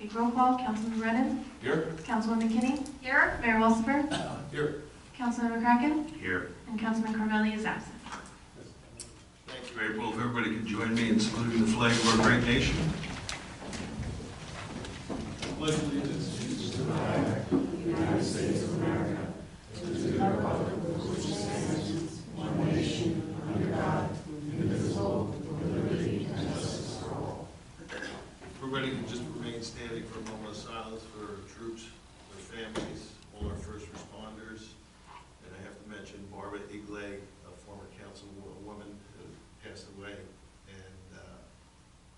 Take roll call. Councilman Brennan? Here. Councilwoman McKinney? Here. Mayor Walsifer? Here. Councilman McCracken? Here. And Councilman Carmelli is absent. Thank you, April. If everybody could join me in saluting the flag of our great nation. Pledge allegiance to the flag of the United States of America, to the republic for which it stands, one nation, under God, indivisible, with liberty and justice for all. Everybody can just remain standing for a moment of silence for our troops, their families, all our first responders. And I have to mention Barbara Igley, a former councilwoman who passed away, and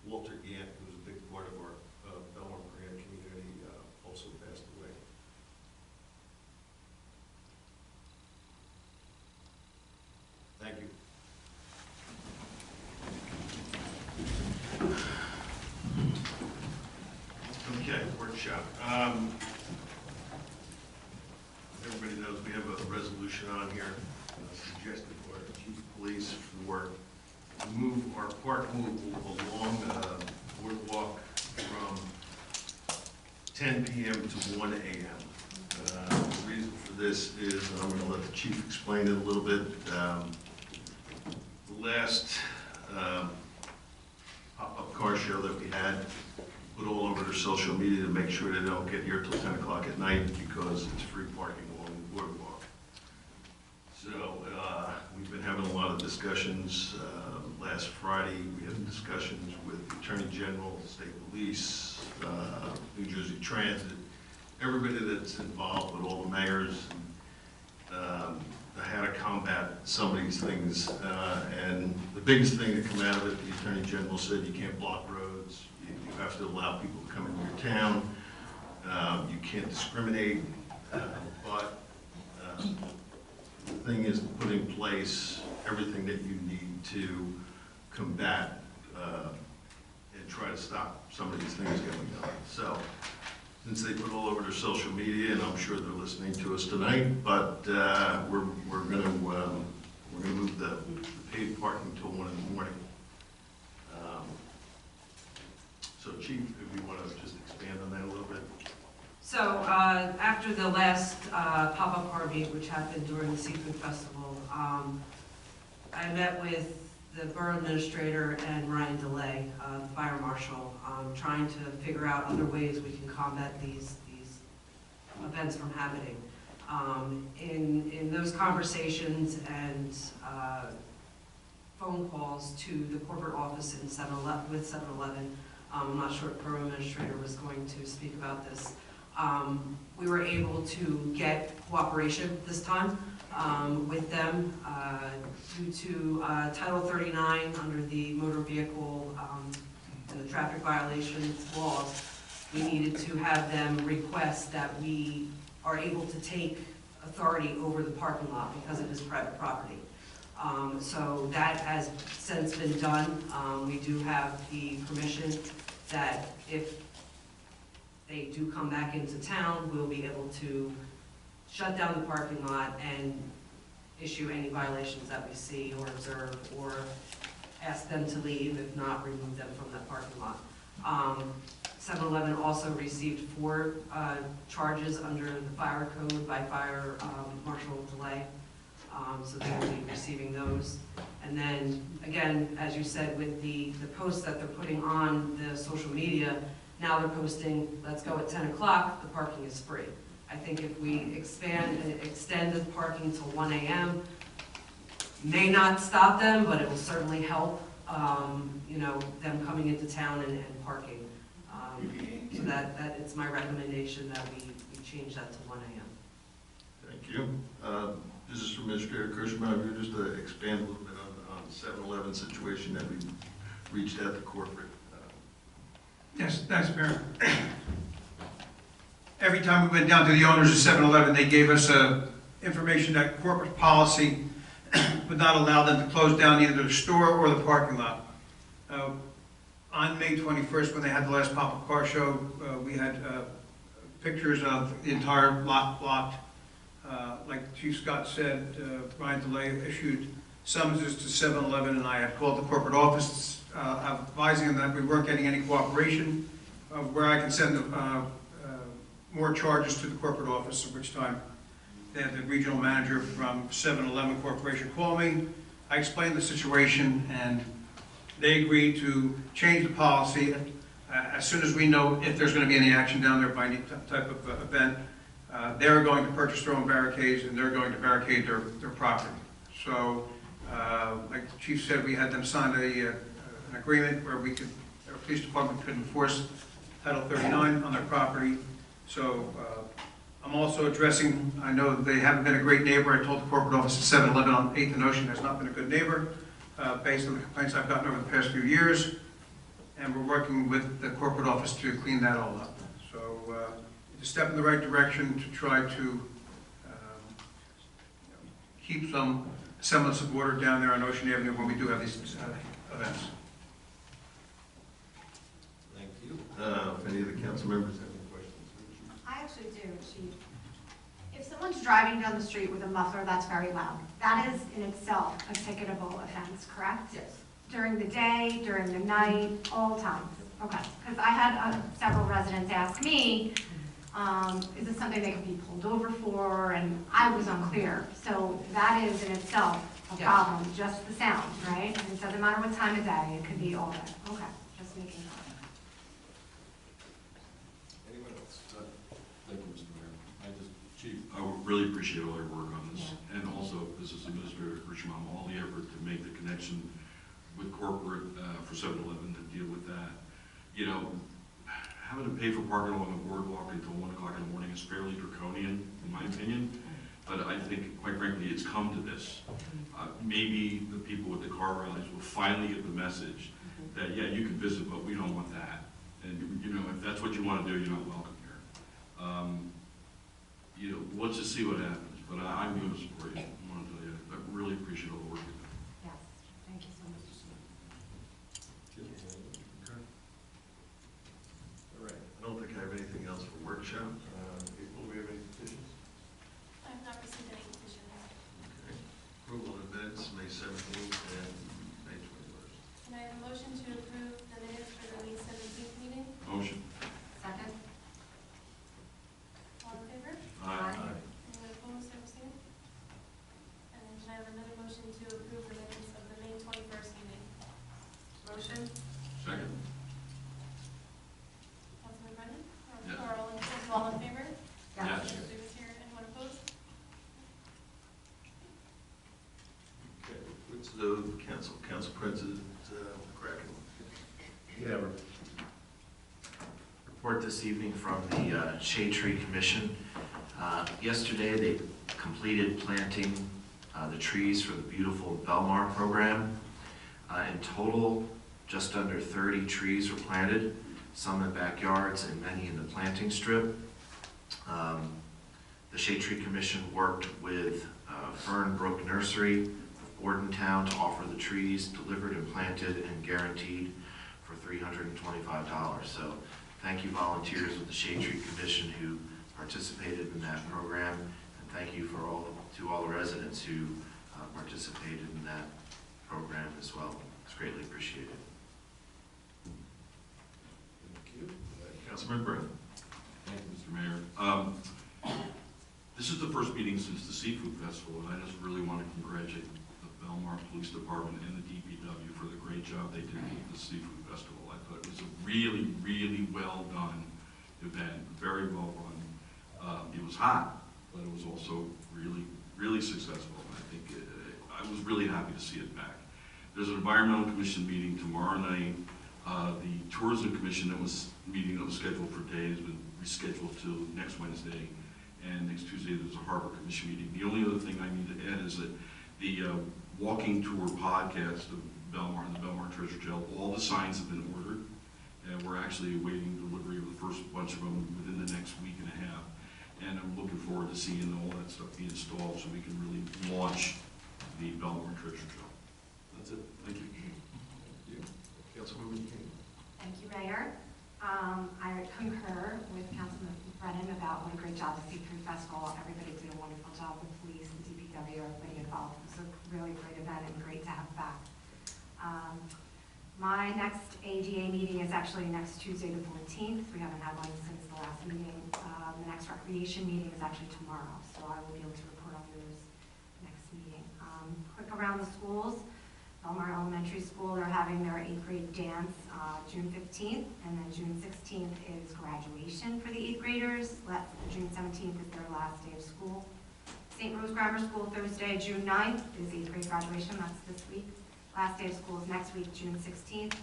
Walter Gant, who was a big part of our Belmar grant community, also passed away. Thank you. Okay, workshop. Everybody knows we have a resolution on here suggested by our chief of police for move our park move along boardwalk from 10 p.m. to 1 a.m. The reason for this is, and I'm going to let the chief explain it a little bit. The last pop-up car show that we had put all over their social media to make sure they don't get here till 10 o'clock at night because it's free parking along the boardwalk. So we've been having a lot of discussions. Last Friday, we had discussions with the Attorney General, State Police, New Jersey Transit, everybody that's involved with all the mayors, how to combat some of these things. And the biggest thing that came out of it, the Attorney General said you can't block roads, you have to allow people to come into your town, you can't discriminate, but the thing is to put in place everything that you need to combat and try to stop some of these things going on. So, since they put all over their social media, and I'm sure they're listening to us tonight, but we're going to move the paid parking till 1 in the morning. So, Chief, if you want to just expand on that a little bit. So after the last pop-up car meet, which happened during the Seafood Festival, I met with the borough administrator and Ryan DeLay, the fire marshal, trying to figure out other ways we can combat these events from happening. In those conversations and phone calls to the corporate office in 7-Eleven, I'm not sure if the borough administrator was going to speak about this. We were able to get cooperation this time with them due to Title 39 under the motor vehicle and the traffic violations laws. We needed to have them request that we are able to take authority over the parking lot because it is private property. So that has since been done. We do have the permission that if they do come back into town, we'll be able to shut down the parking lot and issue any violations that we see or observe, or ask them to leave, if not, remove them from that parking lot. 7-Eleven also received 4 charges under the fire code by Fire Marshal DeLay, so they will be receiving those. And then, again, as you said, with the posts that they're putting on the social media, now they're posting, let's go at 10 o'clock, the parking is free. I think if we expand and extend the parking till 1 a.m., may not stop them, but it will certainly help, you know, them coming into town and parking. So that it's my recommendation that we change that to 1 a.m. Thank you. This is from Administrator Kirschbaum. If you just expand a little bit on the 7-Eleven situation that we reached out to corporate. Yes, thanks, Mayor. Every time we went down to the owners of 7-Eleven, they gave us information that corporate policy would not allow them to close down either the store or the parking lot. On May 21st, when they had the last pop-up car show, we had pictures of the entire lot blocked. Like Chief Scott said, Ryan DeLay issued summonses to 7-Eleven, and I had called the corporate office advising them that we weren't getting any cooperation. where I can send more charges to the corporate office, at which time they had the regional manager from 7-Eleven Corporation call me. I explained the situation, and they agreed to change the policy. As soon as we know if there's going to be any action down there by any type of event, they're going to purchase their own barricades, and they're going to barricade their property. So, like the chief said, we had them sign an agreement where our police department could enforce Title 39 on their property. So I'm also addressing, I know they haven't been a great neighbor. I told the corporate office at 7-Eleven on 8th and Ocean has not been a good neighbor based on the complaints I've gotten over the past few years. And we're working with the corporate office to clean that all up. So it's a step in the right direction to try to keep some semblance of order down there on Ocean Avenue when we do have these events. Thank you. If any of the council members have any questions? I actually do, Chief. If someone's driving down the street with a muffler that's very loud, that is in itself a ticketable offense, correct? Yes. During the day, during the night, all times? Okay, because I had several residents ask me, is this something they could be pulled over for? And I was unclear. So that is in itself a Yes. problem, just the sound, right? And it doesn't matter what time of day, it could be all day. Okay, just making sure. Anyone else? Thank you, Mr. Mayor. Chief, I would really appreciate all your work on this, and also, this is Administrator Richmond, all the effort to make the connection with corporate for 7-Eleven to deal with that. You know, having to pay for parking along the boardwalk until 1 o'clock in the morning is fairly draconian, in my opinion. But I think, quite frankly, it's come to this. Maybe the people with the car rallies will finally get the message that, yeah, you can visit, but we don't want that. And, you know, if that's what you want to do, you're not welcome here. You know, let's just see what happens. But I'm going to support you. I want to tell you, I really appreciate all the work you've done. Yes, thank you so much. All right, I don't think I have anything else for workshop. April, do we have any petitions? I have not received any petitions. Okay. Approval of minutes, May 17th and May 21st. Can I have a motion to approve the minutes for the May 17th meeting? Motion. Second? All in favor? Aye. Anyone opposed, abstained? And then can I have another motion to approve the minutes of the May 21st meeting? Motion? Second. Councilman Brennan? Yes. Or all in favor? Yes. Everybody was here. Anyone opposed? Okay, what's the council president, Kraken? Yeah, report this evening from the Shade Tree Commission. Yesterday, they completed planting the trees for the beautiful Belmar program. In total, just under 30 trees were planted, some in backyards and many in the planting strip. The Shade Tree Commission worked with Fernbrook Nursery of Bordentown to offer the trees delivered and planted and guaranteed for $325. So thank you volunteers with the Shade Tree Commission who participated in that program, and thank you to all the residents who participated in that program as well. It's greatly appreciated. Thank you. Councilman Brennan. Thank you, Mr. Mayor. This is the first meeting since the Seafood Festival, and I just really want to congratulate the Belmar Police Department and the DPW for the great job they did with the Seafood Festival. I thought it was a really, really well done event, very well run. It was hot, but it was also really, really successful. I think I was really happy to see it back. There's an Environmental Commission meeting tomorrow night. The Tourism Commission that was scheduled for today has been rescheduled to next Wednesday, and next Tuesday there's a Harbor Commission meeting. The only other thing I need to add is that the walking tour podcast of Belmar and the Belmar Treasure Trail, all the signs have been ordered, and we're actually awaiting delivery of the first bunch of them within the next week and a half. And I'm looking forward to seeing all that stuff be installed so we can really launch the Belmar Treasure Trail. That's it. Thank you. Thank you. Councilwoman King. Thank you, Mayor. I concur with Councilman Brennan about what a great job the Seafood Festival. Everybody did a wonderful job with police and DPW, everybody involved. It was a really great event and great to have back. My next AGA meeting is actually next Tuesday, the 14th. We haven't had one since the last meeting. The next recreation meeting is actually tomorrow, so I will be able to report on those next meeting. Quick around the schools. Belmar Elementary School, they're having their 8th grade dance June 15th, and then June 16th is graduation for the 8th graders. June 17th is their last day of school. St. Rose Grammar School, Thursday, June 9th is 8th grade graduation, that's this week. Last day of school is next week, June 16th.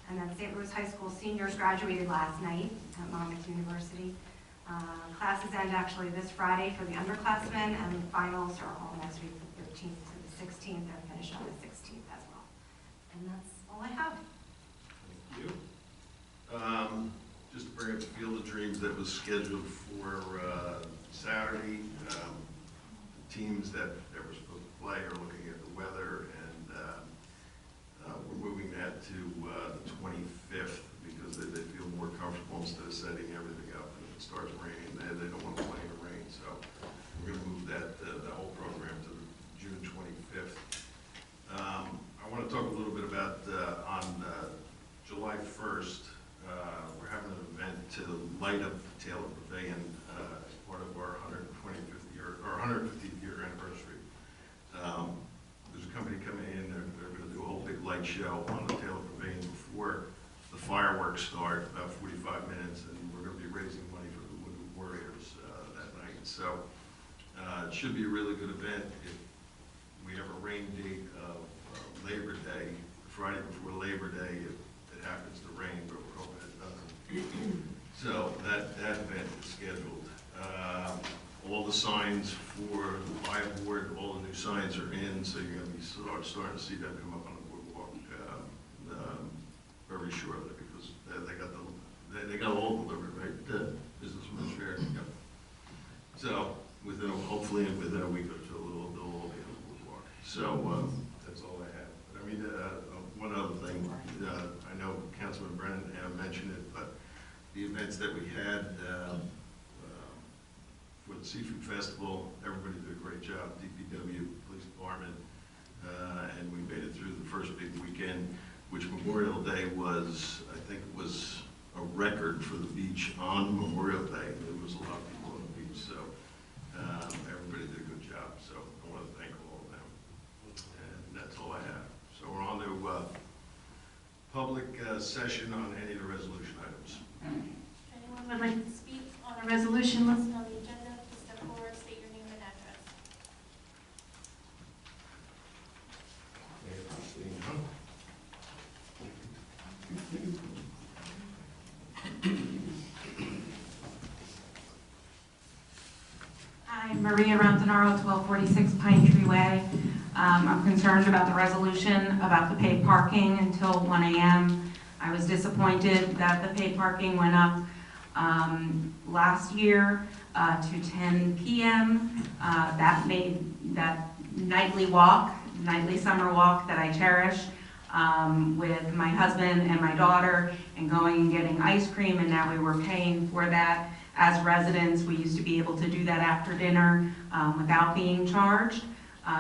And then St. Rose High School seniors graduated last night at Monmouth University. Classes end actually this Friday for the underclassmen, and the finals are all next week, the 13th to the 16th, and finish on the 16th as well. And that's all I have. Thank you. Just to bring up the Field of Dreams that was scheduled for Saturday. The teams that were supposed to play are looking at the weather, and we're moving that to the 25th because they feel more comfortable instead of setting everything up. And if it starts raining, they don't want to play in the rain. So we're going to move the whole program to June 25th. I want to talk a little bit about on July 1st, we're having an event to light up the Taylor Pavilion as part of our 150th year anniversary. There's a company coming in, they're going to do a whole big light show on the Taylor Pavilion before the fireworks start, about 45 minutes, and we're going to be raising money for the Wounded Warriors that night. So it should be a really good event. If we have a rain date of Labor Day, Friday before Labor Day, it happens to rain, but we're hoping it doesn't. So that event is scheduled. All the signs for the buy board, all the new signs are in, so you're going to be starting to see them come up on the boardwalk very shortly, because they got all delivered, right? Business administrator. Yep. So hopefully within a week or two, they'll all be on the boardwalk. So that's all I have. But I mean, one other thing, I know Councilman Brennan mentioned it, but the events that we had for the Seafood Festival, everybody did a great job, DPW, Police Department, and we made it through the first big weekend, which Memorial Day was, I think it was a record for the beach on Memorial Day. There was a lot of people on the beach, so everybody did a good job, so I want to thank all of them. And that's all I have. So we're on to public session on any of the resolution items. If anyone would like to speak on a resolution listed on the agenda, please step forward, state your name and address. I'm Maria Rantanaro, 1246 Pine Tree Way. I'm concerned about the resolution about the paid parking until 1 a.m. I was disappointed that the paid parking went up last year to 10 p.m. That made that nightly summer walk that I cherish with my husband and my daughter, and going and getting ice cream, and now we were paying for that as residents. We used to be able to do that after dinner without being charged.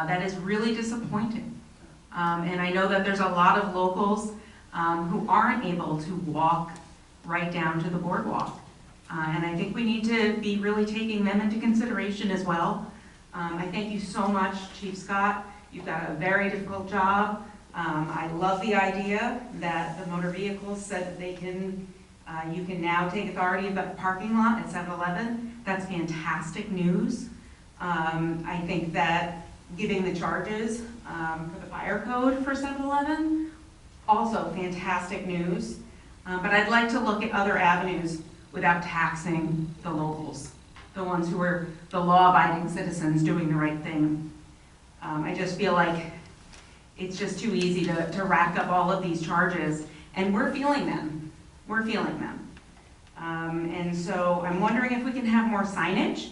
That is really disappointing. And I know that there's a lot of locals who aren't able to walk right down to the boardwalk. And I think we need to be really taking them into consideration as well. I thank you so much, Chief Scott. You've got a very difficult job. I love the idea that the motor vehicles said that they can, you can now take authority of the parking lot at 7-Eleven. That's fantastic news. I think that giving the charges for the fire code for 7-Eleven, also fantastic news. But I'd like to look at other avenues without taxing the locals, the ones who are the law-abiding citizens doing the right thing. I just feel like it's just too easy to rack up all of these charges, and we're feeling them. We're feeling them. And so I'm wondering if we can have more signage,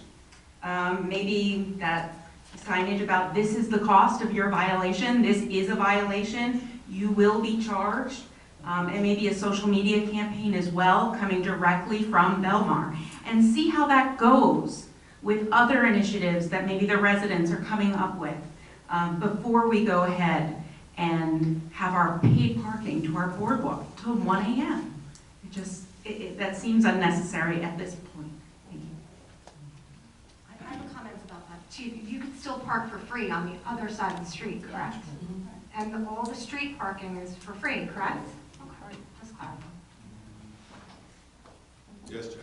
maybe that signage about this is the cost of your violation, this is a violation, you will be charged, and maybe a social media campaign as well, coming directly from Belmar, and see how that goes with other initiatives that maybe the residents are coming up with before we go ahead and have our paid parking to our boardwalk till 1 a.m. That seems unnecessary at this point. Thank you. I have a comment about that. Chief, you can still park for free on the other side of the street, correct? And all the street parking is for free, correct? Okay, just clarify. Yes, Jeff?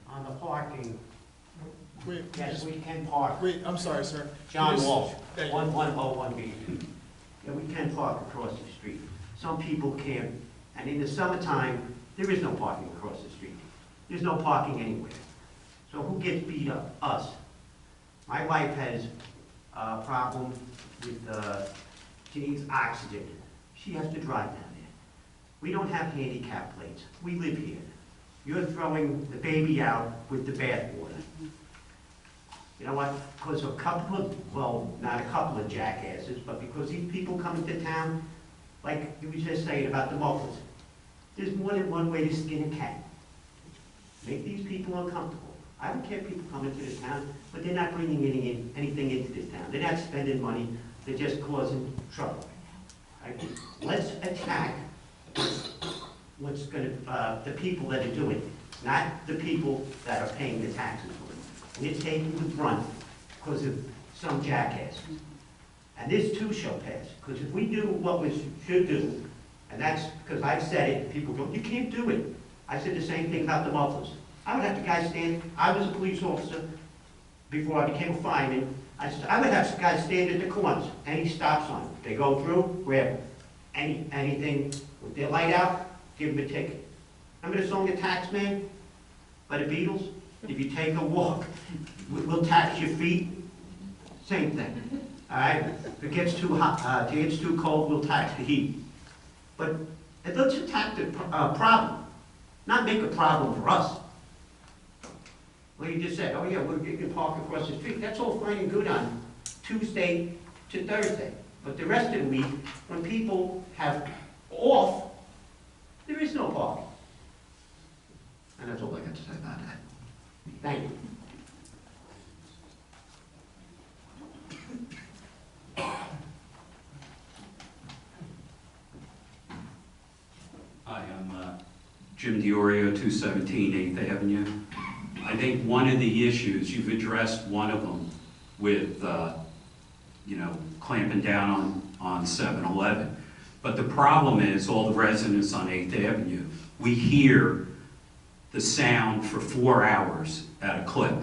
On the parking, Wait, yes, we can park. wait, I'm sorry, sir. John Just- Walsh, Thank you. 1101B. Yeah, we can park across the street. Some people can't, and in the summertime, there is no parking across the street. There's no parking anywhere. So who gets beat up? Us. My wife has a problem with, she needs oxygen. She has to drive down there. We don't have handicap plates. We live here. You're throwing the baby out with the bathwater. You know what? Because a couple of, well, not a couple of jackasses, but because these people come into town, like you were just saying about the mufflers, there's more than one way to skin a cat. Make these people uncomfortable. I don't care if people come into this town, but they're not bringing anything into this town. They're not spending money, they're just causing trouble. Right? Let's attack what's gonna, the people that are doing it, not the people that are paying the taxes for it. We're taking the brunt because of some jackass. And this too shall pass, because if we do what we should do, and that's because I've said it, people go, you can't do it. I said the same thing about the mufflers. I would have the guy stand, I was a police officer before I became a fireman. I would have guys stand at the corners, any stop sign. They go through, grab anything with their light out, give them a ticket. Remember the song The Tax Man by the Beatles? If you take a walk, we'll tax your feet. Same thing. All right? If it gets too hot, if it gets too cold, we'll tax the heat. But let's attack the problem, not make a problem for us. Well, you just said, oh yeah, you can park across the street. That's all fine and good on Tuesday to Thursday. But the rest of the week, when people have off, there is no parking. And that's all I got to say about that. Thank you. Hi, I'm Jim DiOrio, 217 8th Avenue. I think one of the issues, you've addressed one of them with, clamping down on 7-Eleven. But the problem is, all the residents on 8th Avenue, we hear the sound for 4 hours at a clip.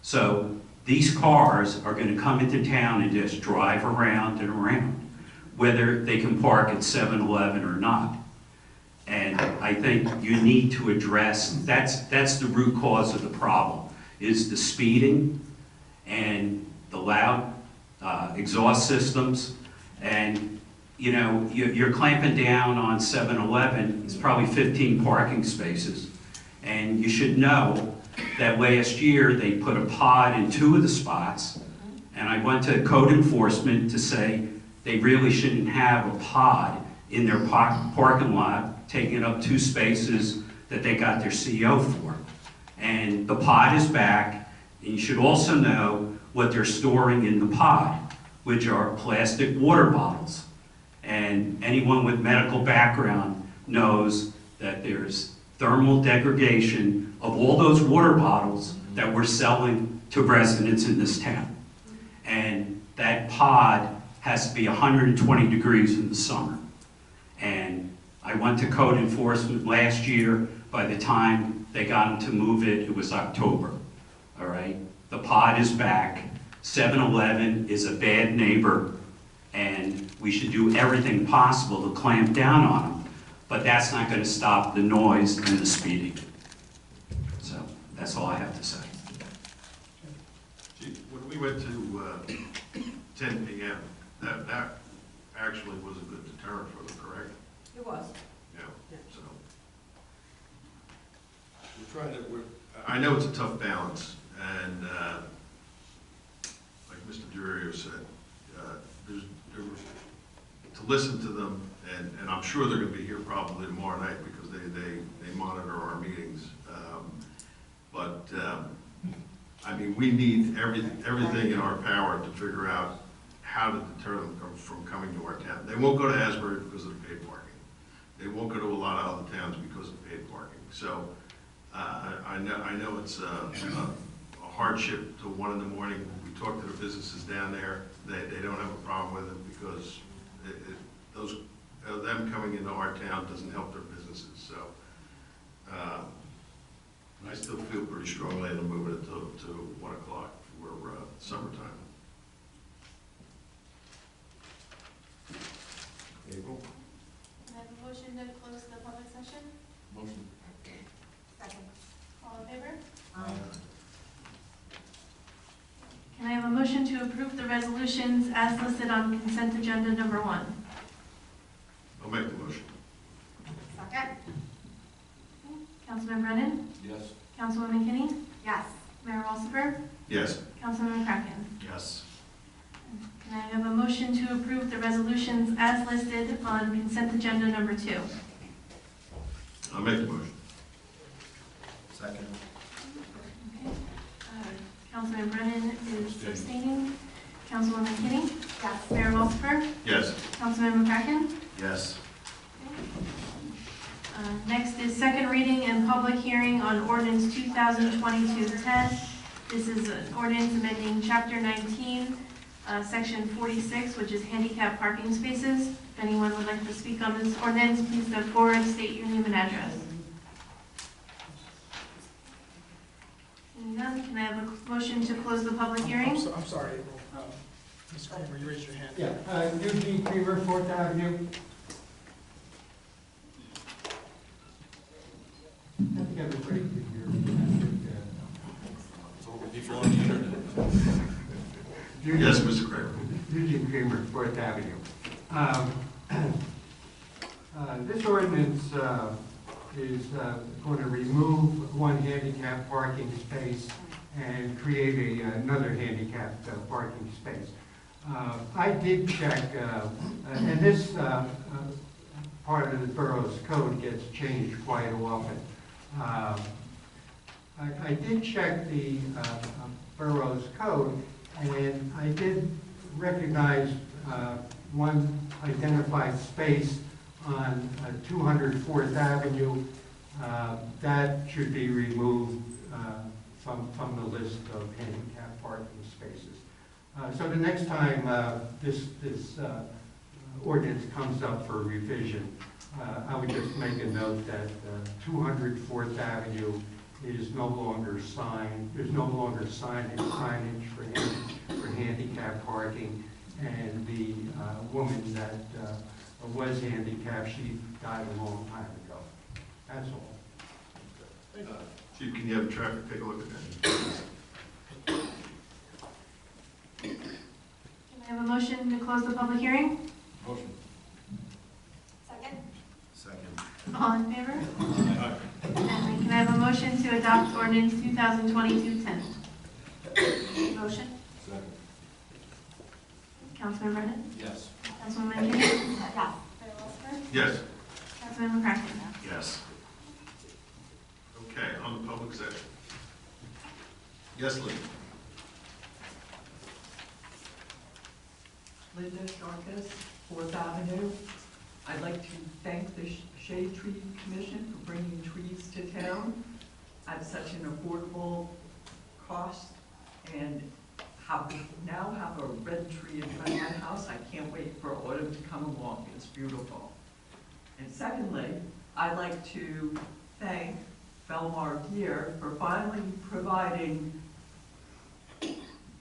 So these cars are going to come into town and just drive around and around, whether they can park at 7-Eleven or not. And I think you need to address, that's the root cause of the problem, is the speeding and the loud exhaust systems. And you're clamping down on 7-Eleven, it's probably 15 parking spaces. And you should know that last year they put a pod in 2 of the spots, and I went to code enforcement to say they really shouldn't have a pod in their parking lot, taking up 2 spaces that they got their CO for. And the pod is back, and you should also know what they're storing in the pod, which are plastic water bottles. And anyone with medical background knows that there's thermal degradation of all those water bottles that we're selling to residents in this town. And that pod has to be 120 degrees in the summer. And I went to code enforcement last year. By the time they got them to move it, it was October. All right? The pod is back. 7-Eleven is a bad neighbor, and we should do everything possible to clamp down on them. But that's not going to stop the noise and the speeding. So that's all I have to say. Gee, when we went to 10 p.m., that actually was a good deterrent for them, correct? It was. Yeah. So I know it's a tough balance, and like Mr. Durio said, to listen to them, and I'm sure they're going to be here probably tomorrow night because they monitor our meetings. I mean, we need everything in our power to figure out how to deter them from coming to our town. They won't go to Asbury because of the paid parking. They won't go to a lot of other towns because of paid parking. So I know it's a hardship till 1 in the morning. We talk to the businesses down there. They don't have a problem with it because them coming into our town doesn't help their businesses. So I still feel pretty strongly in moving it to 1 o'clock for summertime. Can April? I have a motion to close the public session? Motion. Second. All in favor? Aye. Can I have a motion to approve the resolutions as listed on consent agenda number 1? I'll make the motion. Second. Councilman Brennan? Yes. Councilwoman Kinney? Yes. Mayor Walsifer? Yes. Councilman McCracken? Yes. Can I have a motion to approve the resolutions as listed on consent agenda number 2? I'll make the motion. Second. Councilman Brennan is abstaining. Councilwoman Kinney? Yes. Mayor Walsifer? Yes. Councilman McCracken? Yes. Next is second reading and public hearing on ordinance 2022-10. This is an ordinance amending chapter 19, section 46, which is handicap parking spaces. If anyone would like to speak on this ordinance, please step forward, state your name and address. Seeing none, can I have a motion to close the public hearing? I'm sorry, April. Ms. Kramer, you raised your hand. Yeah, Eugene Creamer, 4th Avenue. I think everybody can hear me. So we'll be on the internet. Yes, Mr. Kramer. Eugene Creamer, 4th Avenue. This ordinance is going to remove one handicap parking space and create another handicap parking space. I did check, and this part of the borough's code gets changed quite often. I did check the borough's code, and I did recognize one identified space on 204th Avenue that should be removed from the list of handicap parking spaces. So the next time this ordinance comes up for revision, I would just make a note that 204th Avenue is no longer signed. There's no longer signage for handicap parking, and the woman that was handicapped, she died a long time ago. That's all. Chief, can you have traffic take a look at that? Can I have a motion to close the public hearing? Motion. Second. Second. All in favor? And can I have a motion to adopt ordinance 2022-10? Motion. Second. Councilman Brennan? Yes. Councilwoman Kinney? Yes. Mayor Walsifer? Yes. Councilman McCracken? Yes. Okay, on the public session. Yes, Lee. Linda Sharkus, 4th Avenue. I'd like to thank the Shade Tree Commission for bringing trees to town at such an affordable cost, and now have a red tree in front of my house. I can't wait for autumn to come along. It's beautiful. And secondly, I'd like to thank Belmar Gear for finally providing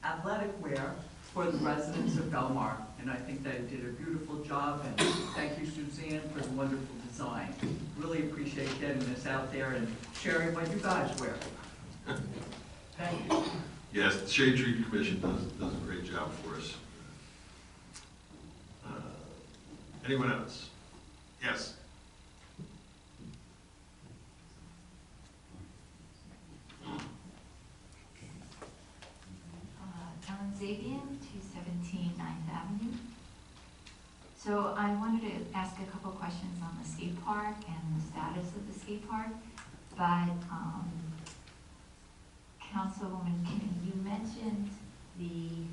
athletic wear for the residents of Belmar. And I think they did a beautiful job, and thank you, Suzanne, for the wonderful design. Really appreciate getting this out there and sharing what you guys wear. Thank you. Yes, the Shade Tree Commission does a great job for us. Anyone else? Yes. Ellen Zabian, 217 9th Avenue. So I wanted to ask a couple questions on the skate park and the status of the skate park, but Councilwoman Kinney, you mentioned the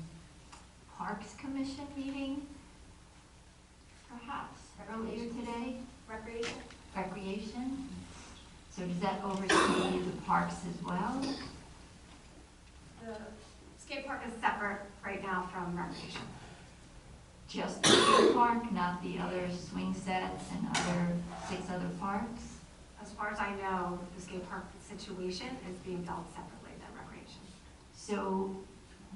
Parks Commission meeting, perhaps earlier today? Recreation? Recreation? So does that oversee the parks as well? The skate park is separate right now from recreation. Just the skate park, not the other swing sets and 6 other parks? As far as I know, the skate park situation is being dealt separately than recreation. So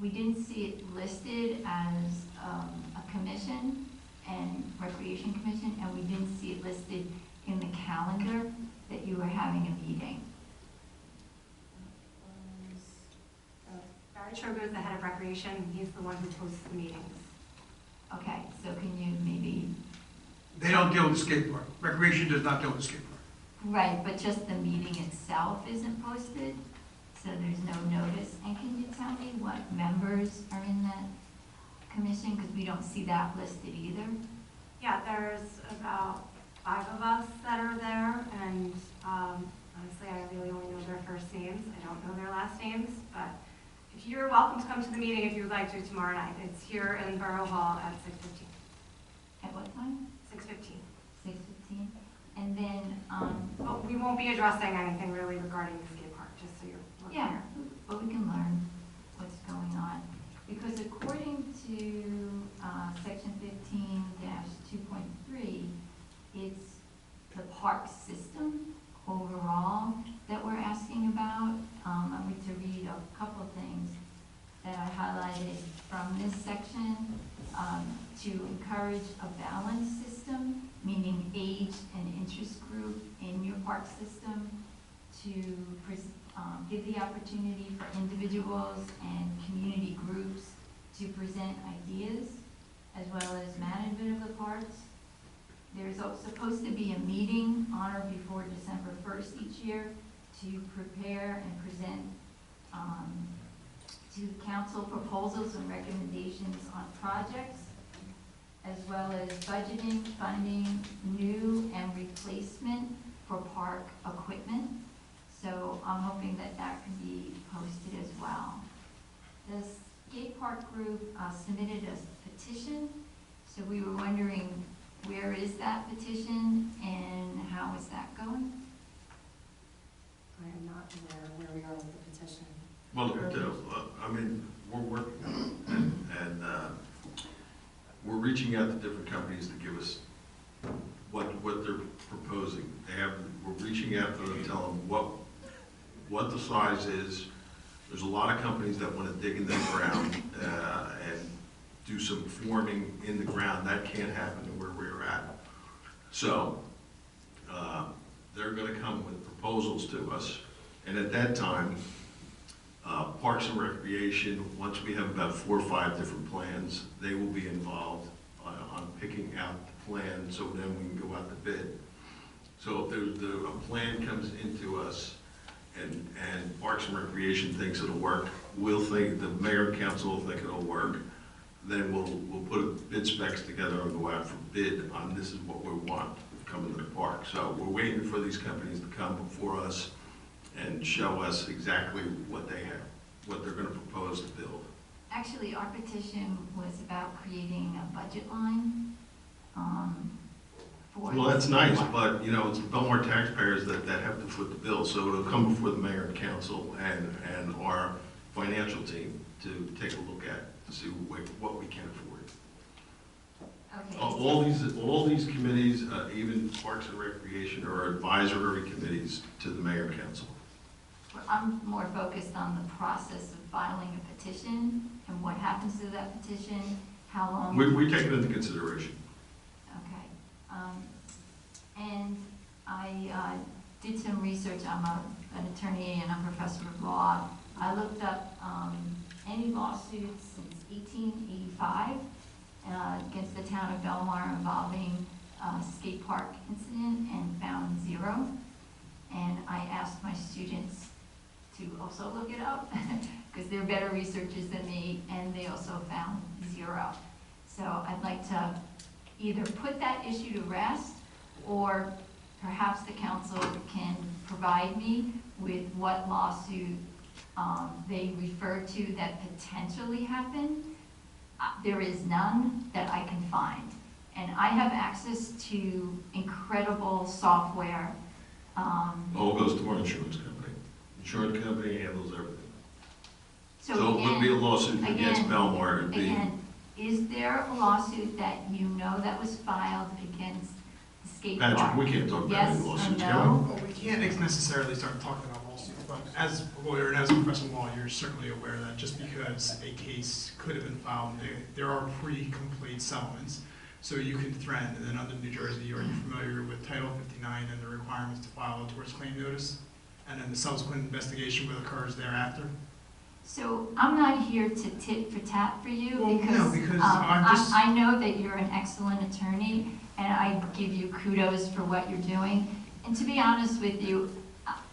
we didn't see it listed as a commission and recreation commission, and we didn't see it listed in the calendar that you were having a meeting. Barry Trogo is the head of recreation. He's the one who posts the meetings. Okay, so can you maybe, They don't deal with the skate park. Recreation does not deal with the skate park. right, but just the meeting itself isn't posted, so there's no notice. And can you tell me what members are in that commission? Because we don't see that listed either. Yeah, there's about 5 of us that are there, and honestly, I really only know their first names. I don't know their last names, but if you're welcome to come to the meeting if you would like to tomorrow night. It's here in Borough Hall at 6:15. At what time? 6:15. 6:15? And then, But we won't be addressing anything really regarding the skate park, just so you're clear. yeah, but we can learn what's going on. Because according to section 15-2.3, it's the park system overall that we're asking about. I'm going to read a couple of things that I highlighted from this section to encourage a balanced system, meaning age and interest group in your park system, to give the opportunity for individuals and community groups to present ideas as well as management of the parks. There's supposed to be a meeting on or before December 1st each year to prepare and present to council proposals and recommendations on projects, as well as budgeting, funding, new and replacement for park equipment. So I'm hoping that that can be posted as well. The skate park group submitted a petition, so we were wondering, where is that petition and how is that going? I am not aware where we are with the petition. Well, I mean, we're working on it, and we're reaching out to different companies to give us what they're proposing. We're reaching out to them, tell them what the size is. There's a lot of companies that want to dig in the ground and do some forming in the ground. That can't happen where we're at. So they're going to come with proposals to us, and at that time, Parks and Recreation, once we have about 4 or 5 different plans, they will be involved on picking out the plan, so then we can go out to bid. So if a plan comes into us and Parks and Recreation thinks it'll work, the mayor and council will think it'll work, then we'll put bid specs together and go out for bid on this is what we want coming to the park. So we're waiting for these companies to come before us and show us exactly what they have, what they're going to propose to build. Actually, our petition was about creating a budget line for. Well, that's nice, but, you know, it's the Belmar taxpayers that have to foot the bill, so it'll come before the mayor and council and our financial team to take a look at, to see what we can afford. Okay. All these committees, even Parks and Recreation, are advisory committees to the mayor and council. I'm more focused on the process of filing a petition and what happens to that petition, how long. We take it into consideration. Okay. And I did some research. I'm an attorney and a professor of law. I looked up any lawsuits since 1885 against the town of Belmar involving a skate park incident and found 0. And I asked my students to also look it up because they're better researchers than me, and they also found 0. So I'd like to either put that issue to rest, or perhaps the council can provide me with what lawsuit they refer to that potentially happened, there is none that I can find. And I have access to incredible software. All goes to our insurance company. Insurance company handles everything. So it again, wouldn't be a lawsuit against again, Belmar, it'd be, Again, is there a lawsuit that you know that was filed against the skate park? Patrick, we can't talk about Yes any or lawsuits, no? can we? Well, we can't necessarily start talking about lawsuits, but as a lawyer and as a professional law, you're certainly aware that just because a case could have been filed, there are pre-complete settlements. So you can threaten, and then under New Jersey, are you familiar with Title 59 and the requirements to file a torts claim notice? And then the subsequent investigation that occurs thereafter? So I'm not here to tit for tat for you Well, because, no, because I'm just- I know that you're an excellent attorney and I give you kudos for what you're doing. And to be honest with you,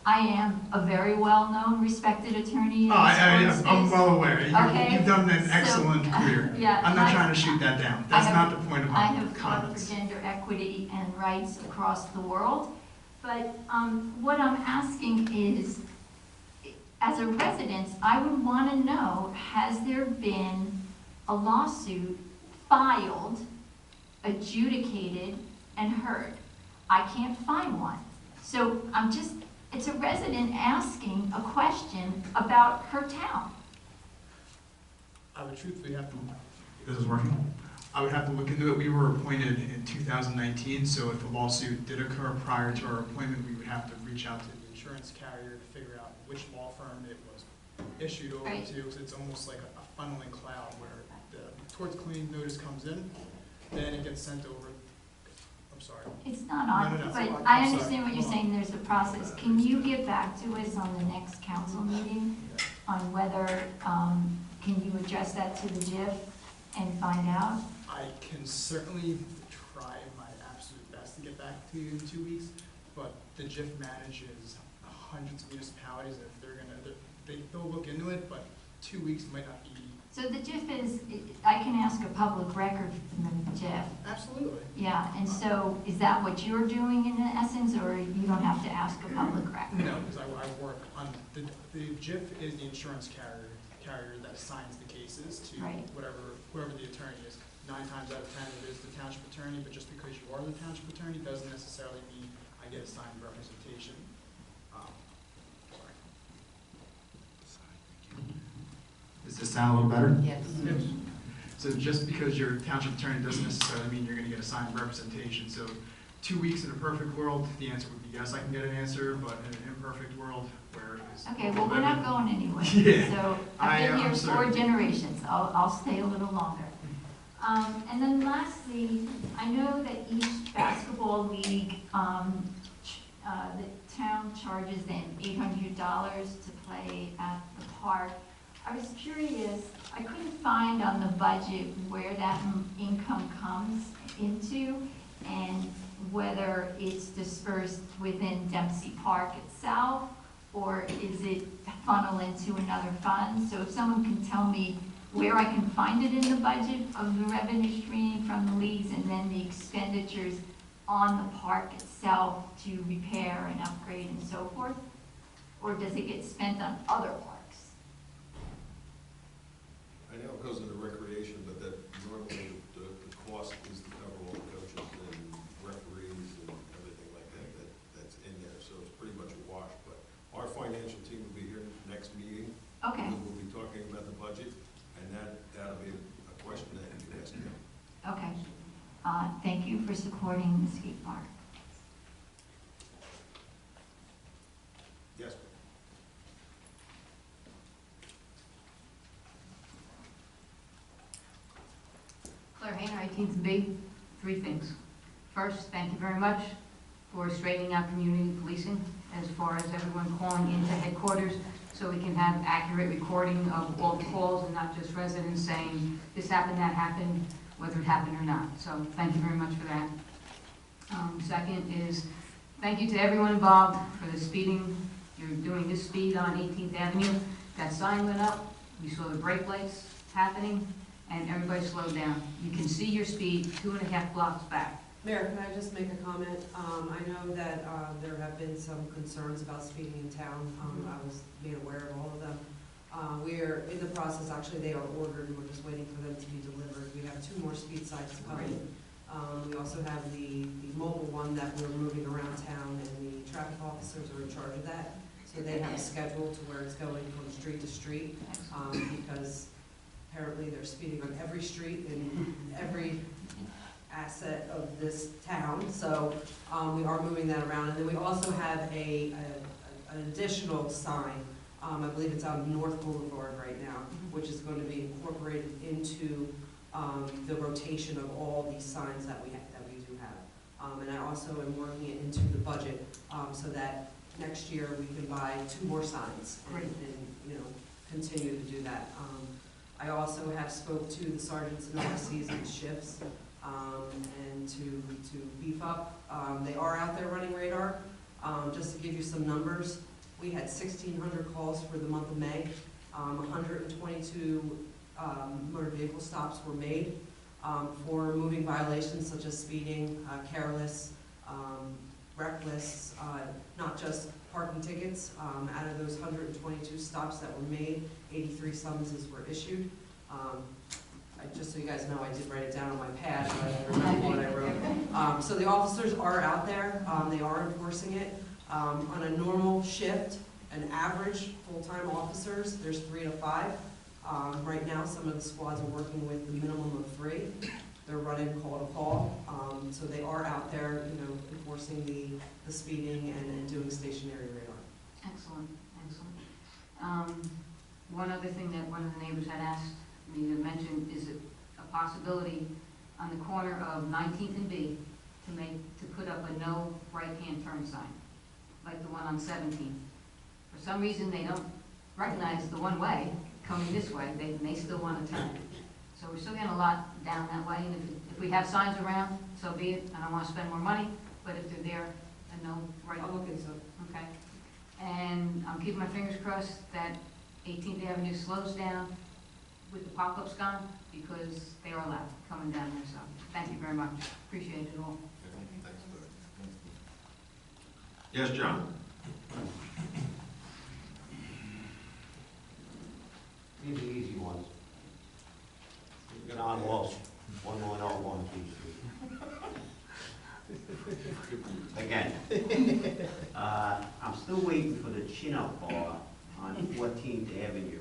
I am a very well-known, respected attorney in the sports space. I'm well aware. Okay, You've done an so, excellent career. yeah, I'm not I- trying to shoot that down. I That's have- not the point of I my have fought for comments. gender equity and rights across the world. But what I'm asking is, as a resident, I would want to know, has there been a lawsuit filed, adjudicated, and heard? I can't find one. So it's a resident asking a question about her town. I would truthfully have to, this is working? I would have to look into it. We were appointed in 2019, so if a lawsuit did occur prior to our appointment, we would have to reach out to the insurance carrier to figure out which law firm it was issued over Right. to, because it's almost like a funneling cloud where the torts claim notice comes in, then it gets sent over. I'm sorry. It's not No, on, no, no, but I'm I sorry. understand what you're Hold on. saying, there's a process. Can you get back to us on the next council meeting on whether, can you address that to the JIF and find out? I can certainly try my absolute best to get back to you in 2 weeks, but the JIF manages hundreds of municipalities, and if they'll look into it, but 2 weeks might not be. So the JIF is, I can ask a public record from the JIF. Absolutely. Yeah, and so is that what you're doing in essence, or you don't have to ask a public record? No, because I work on, the JIF is the insurance carrier that assigns the cases to Right. whoever the attorney is. 9 times out of 10 it is the township attorney, but just because you are the township attorney doesn't necessarily mean I get assigned representation. Sorry. Does this sound a little better? Yes. Yes. So just because you're township attorney doesn't necessarily mean you're gonna get assigned representation. So 2 weeks in a perfect world, the answer would be yes, I can get an answer, but in an imperfect world where it's. Okay, well, we're not going anywhere. Yeah. So I've been I'm here 4 sorry. generations. I'll stay a little longer. And then lastly, I know that each basketball league, the town charges them $800 to play at the park. I was curious, I couldn't find on the budget where that income comes into and whether it's dispersed within Dempsey Park itself, or is it funnel into another fund? So if someone can tell me where I can find it in the budget of the revenue stream from the leagues and then the expenditures on the park itself to repair and upgrade and so forth? Or does it get spent on other parks? I know it goes into recreation, but that normally the cost is to cover all the coaches and referees and everything like that's in there, so it's pretty much a wash. But our financial team will be here next meeting. Okay, Because we'll be talking about the budget, and that'll be a question that you can ask them. okay. Thank you for supporting the skate park. Yes. Claire Hayner, 18th B, 3 things. First, thank you very much for straightening out community policing as far as everyone calling into headquarters so we can have accurate recording of all the calls and not just residents saying this happened, that happened, whether it happened or not. So thank you very much for that. Second is thank you to everyone involved for the speeding. You're doing this speed on 18th Avenue. That sign went up. We saw the brake lights happening and everybody slowed down. You can see your speed 2.5 blocks back. Mayor, can I just make a comment? I know that there have been some concerns about speeding in town. I was made aware of all of them. We're in the process, actually, they are ordered, and we're just waiting for them to be delivered. We have 2 more speed signs coming. We also have the mobile one that we're moving around town, and the traffic officers are in charge of that. So they have a schedule to where it's going from street to street, because apparently they're speeding on every street in every asset of this town. So we are moving that around. And then we also have an additional sign. I believe it's on North Boulevard right now, which is going to be incorporated into the rotation of all these signs that we do have. And I also am working it into the budget so that next year we can buy 2 more signs and you know, continue to do that. I also have spoke to the sergeants and OSCs and shifts and to beef up. They are out there running radar. Just to give you some numbers, we had 1,600 calls for the month of May. 122 motor vehicle stops were made for moving violations such as speeding, careless, reckless, not just parking tickets. Out of those 122 stops that were made, 83 summonses were issued. Just so you guys know, I did write it down on my pad, but I don't remember what I wrote. So the officers are out there. They are enforcing it. On a normal shift, an average full-time officers, there's 3 to 5. Right now, some of the squads are working with the minimum of 3. They're running call to call. So they are out there, you know, enforcing the speeding and doing stationary radar. Excellent, excellent. One other thing that one of the neighbors had asked me to mention is a possibility on the corner of 19th and B to put up a no right-hand turn sign, like the one on 17th. For some reason, they don't recognize the one way coming this way. They may still want to turn. So we're still getting a lot down that way. And if we have signs around, so be it. I don't want to spend more money, but if they're there, a no right. I'll look into it. Okay. And I'm keeping my fingers crossed that 18th Avenue slows down with the pop-ups gone, because they are loud coming down there. So thank you very much. Appreciate it all. Yes, John? These are the easy ones. John Walsh, 1101 P Street. Again, I'm still waiting for the chin-up bar on 14th Avenue.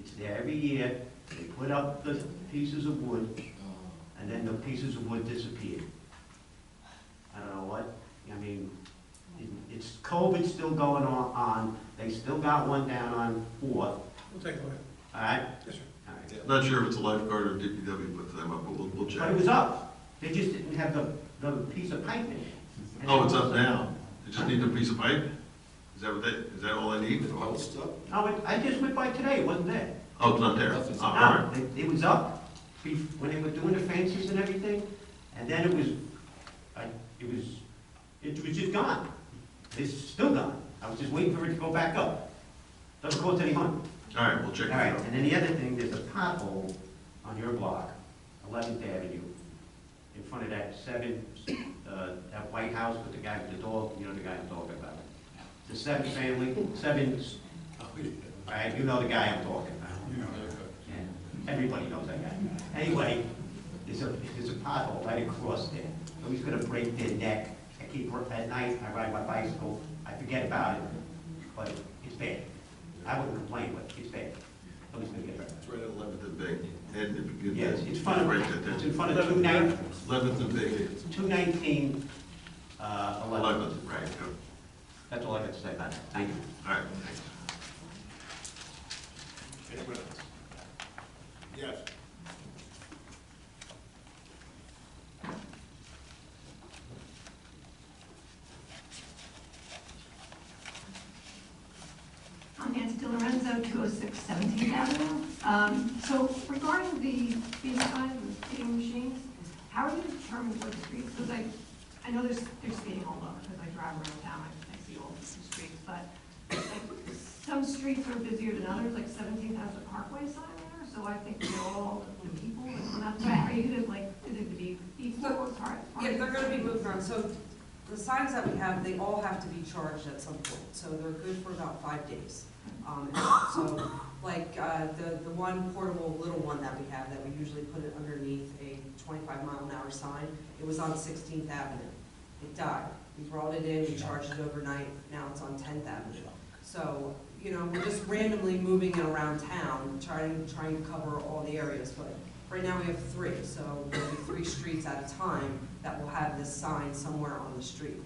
It's there every year. They put up the pieces of wood, and then the pieces of wood disappear. I don't know what, I mean, it's COVID still going on. They still got one down on 4th. We'll take a look. All right? Yes, sir. All right. Not sure if it's a lifeguard or DPW put them up, but we'll check. But it was up. They just didn't have the piece of pipe in it. Oh, it's up now. They just need a piece of pipe? Is that all they need? No, I just went by today. It wasn't there. Oh, it's not there? Oh, all right. No, it was up when they were doing the fences and everything, and then it was just gone. It's still gone. I was just waiting for it to go back up. Doesn't cost any money. All right, we'll check it All right, out. and then the other thing, there's a pothole on your block, 11th Avenue, in front of that that White House with the guy with the dog, you know the guy I'm talking about. The 7 family, all right, you know the guy I'm talking about. Yeah, everybody knows that guy. Anyway, there's a pothole right across there. Nobody's gonna break their neck. I keep, at night, I ride my bicycle, I forget about it, but it's bad. I wouldn't complain, but it's bad. Nobody's gonna get hurt. It's right at 11th and Big. Ed, if you could, Yes, it's front of, right there. it's in front of 219, 11th and Big. 219, 11. 11th, right, good. That's all I got to say about it. Thank you. All right, thanks. Anyone else? Yes. I'm Nancy DiLorenzo, 206 17th Avenue. So regarding the speed signs and the speeding machines, how are you determined what streets? Because I know there's speeding all over because I drive around town, I see all the streets, but like, some streets are busier than others, like 17th has a Parkway sign there, so I think they're all the people, and that's why, are you gonna like, is it to be equal or hard? Yeah, they're gonna be moved around. So the signs that we have, they all have to be charged at some point, so they're good for about 5 days. So, like, the one portable little one that we have, that we usually put it underneath a 25-mile-an-hour sign, it was on 16th Avenue. It died. We brought it in, we charged it overnight, now it's on 10th Avenue. So, you know, we're just randomly moving it around town, trying to cover all the areas, but right now we have 3, so there'll be 3 streets at a time that will have this sign somewhere on the street.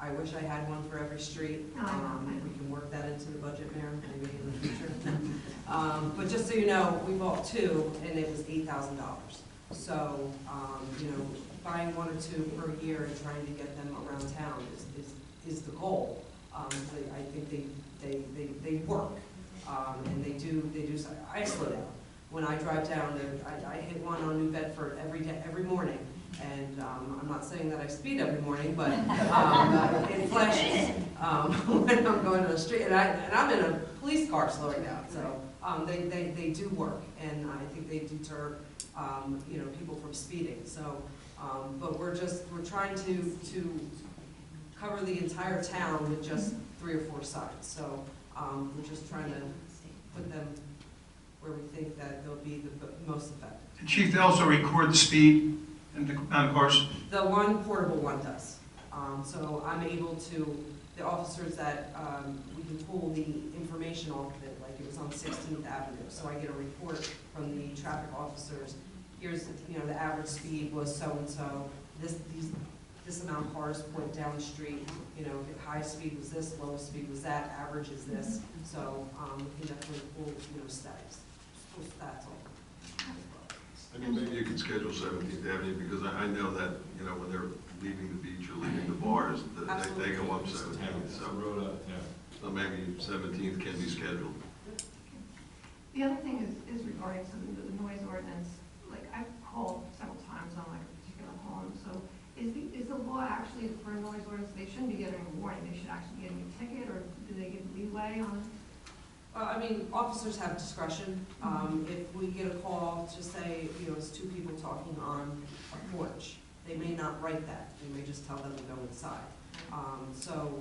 I wish I had one for every street. We can work that into the budget, Mayor, maybe in the future. But just so you know, we bought 2, and it was $8,000. So, you know, buying 1 or 2 per year and trying to get them around town is the goal. I think they work, and they do. I slow down. When I drive down, I hit one on New Bedford every morning. And I'm not saying that I speed every morning, but it flashes when I'm going to the street. And I'm in a police car slowing down. So they do work, and I think they deter you know, people from speeding. So, but we're trying to cover the entire town with just 3 or 4 signs. So we're just trying to put them where we think that they'll be the most effective. And Chief, they also record the speed and the amount of cars? The one portable one does. So I'm able to, the officers that, we can pull the information off of it, like it was on 16th Avenue. So I get a report from the traffic officers. Here's, you know, the average speed was so-and-so. This amount of cars went down the street. You know, high speed was this, low speed was that, average is this. So we can definitely pull, you know, stats on. I mean, maybe you could schedule 17th Avenue, because I know that, you know, when they're leaving the beach or leaving the bars, they go up 17th. So maybe 17th can be scheduled. The other thing is regarding some of the noise ordinance. Like, I've called several times on like a particular home. So is the law actually for a noise ordinance? They shouldn't be getting a warning. They should actually be getting a ticket, or do they get leeway on? I mean, officers have discretion. If we get a call, just say, you know, it's 2 people talking on a porch, they may not write that. They may just tell them to go inside. So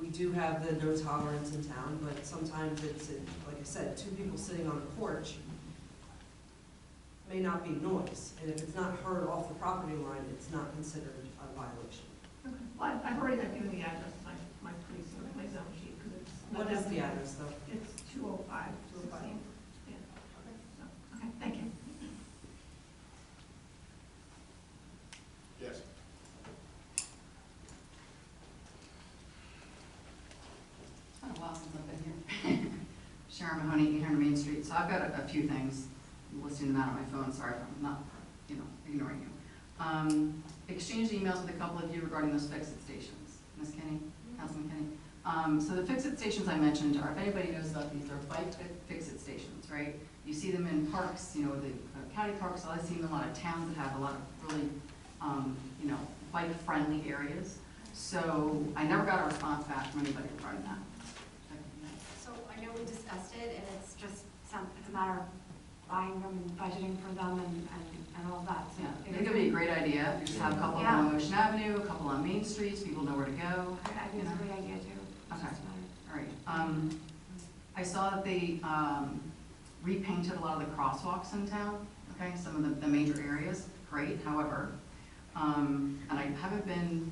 we do have the no tolerance in town, but sometimes it's, like I said, 2 people sitting on a porch may not be noise. And if it's not heard off the property line, it's not considered a violation. Okay. Well, I've already given the address to my police, my zone chief, because it's. What is the address, though? It's 205. 205. Yeah. So, okay, thank you. Yes. It's been a while since I've been here. Sharon Mahoney, 800 Main Street. So I've got a few things. I'm listing them out on my phone. Sorry if I'm not, you know, ignoring you. Exchanged emails with a couple of you regarding those fix-it stations. Ms. Kenny, Councilman Kenny. So the fix-it stations I mentioned are, if anybody knows about these, they're bike fix-it stations, right? You see them in parks, you know, the county parks. I've seen a lot of towns that have a lot of really, you know, bike-friendly areas. So I never got a response back from anybody regarding that. So I know we discussed it, and it's just it's a matter of buying them and budgeting for them and all that. So Yeah, I think it'd be a great idea. You just have a couple on Ocean Avenue, a couple on Main Street, so people know where to go. I think it's a great idea too. Okay, all right. I saw that they repainted a lot of the crosswalks in town, okay, some of the major areas, great, however, and I haven't been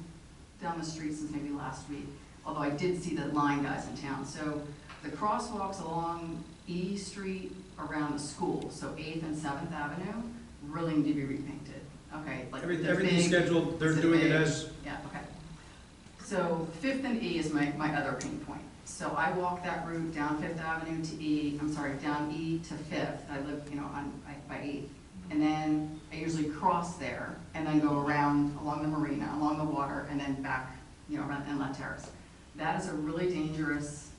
down the street since maybe last week, although I did see the line guys in town. So the crosswalks along E Street around the school, so 8th and 7th Avenue, really need to be repainted, okay? Like Everything's scheduled, they're doing it as... Yeah, okay. So 5th and E is my other pain point. So I walk that route down 5th Avenue to E, I'm sorry, down E to 5th. I live, you know, by 8th. And then I usually cross there and then go around along the marina, along the water, and then back, you know, around Inlet Terrace. That is a really dangerous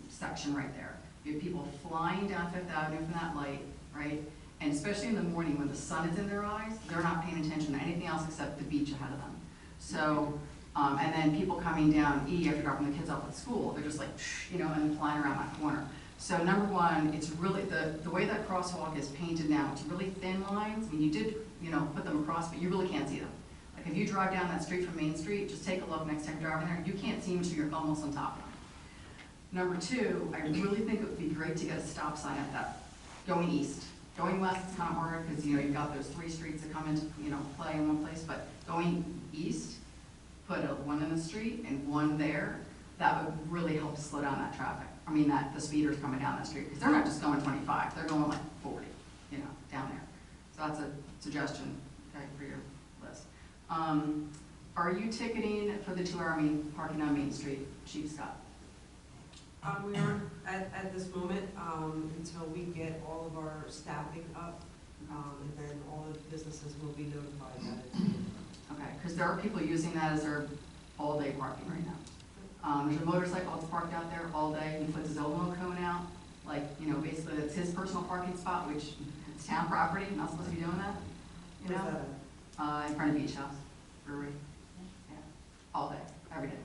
section right there. You have people flying down 5th Avenue from that light, right? And especially in the morning when the sun is in their eyes, they're not paying attention to anything else except the beach ahead of them. So, and then people coming down E after dropping the kids off at school, they're just like, you know, and flying around that corner. So number one, it's really, the way that crosswalk is painted now, it's really thin lines. I mean, you did, you know, put them across, but you really can't see them. Like, if you drive down that street from Main Street, just take a look next time you're driving there, you can't see them until you're almost on top of them. Number two, I really think it would be great to get a stop sign at that, going east. Going west is kind of hard, because, you've got those 3 streets that come into, play in one place, but going east, put one in the street and one there, that would really help slow down that traffic. I mean, the speeders coming down that street, because they're not just going 25, they're going like 40, down there. So that's a suggestion, okay, for your list. Are you ticketing for the 2-hour parking on Main Street, Chief Scott? We aren't at this moment, until we get all of our staffing up, and then all the businesses will be notified that it's. Okay, because there are people using that as their all-day parking right now. There's a motorcycle that's parked out there all day. He puts his Zomo cone out, basically it's his personal parking spot, which it's town property, not supposed to be doing that, Where's that at? In front of Beach House Brewery. Yeah, all day, every day,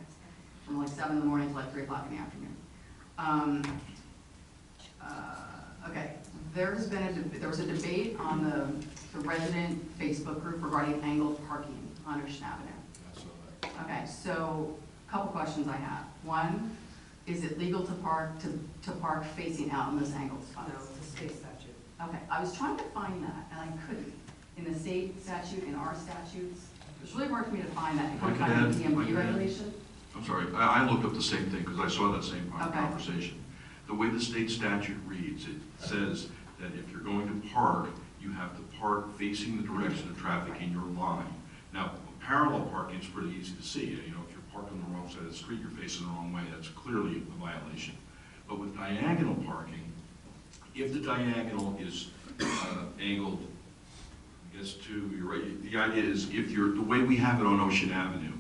from like 7 in the morning to like 3 o'clock in the afternoon. Okay, there was a debate on the resident Facebook group regarding angled parking on Ocean Avenue. Okay, so a couple questions I have. One, is it legal to park facing out in those angled spots? No, it's a state statute. Okay, I was trying to find that, and I couldn't. In the state statute, in our statutes, it's really hard for me to find that. I couldn't find the DMV regulation. I'm sorry, I looked up the same thing, because I saw that same Okay. conversation. The way the state statute reads, it says that if you're going to park, you have to park facing the direction of traffic in your line. Now, parallel parking is pretty easy to see. If you're parked on the wrong side of the street, you're facing the wrong way, that's clearly a violation. But with diagonal parking, if the diagonal is angled, I guess to your right, the idea is the way we have it on Ocean Avenue,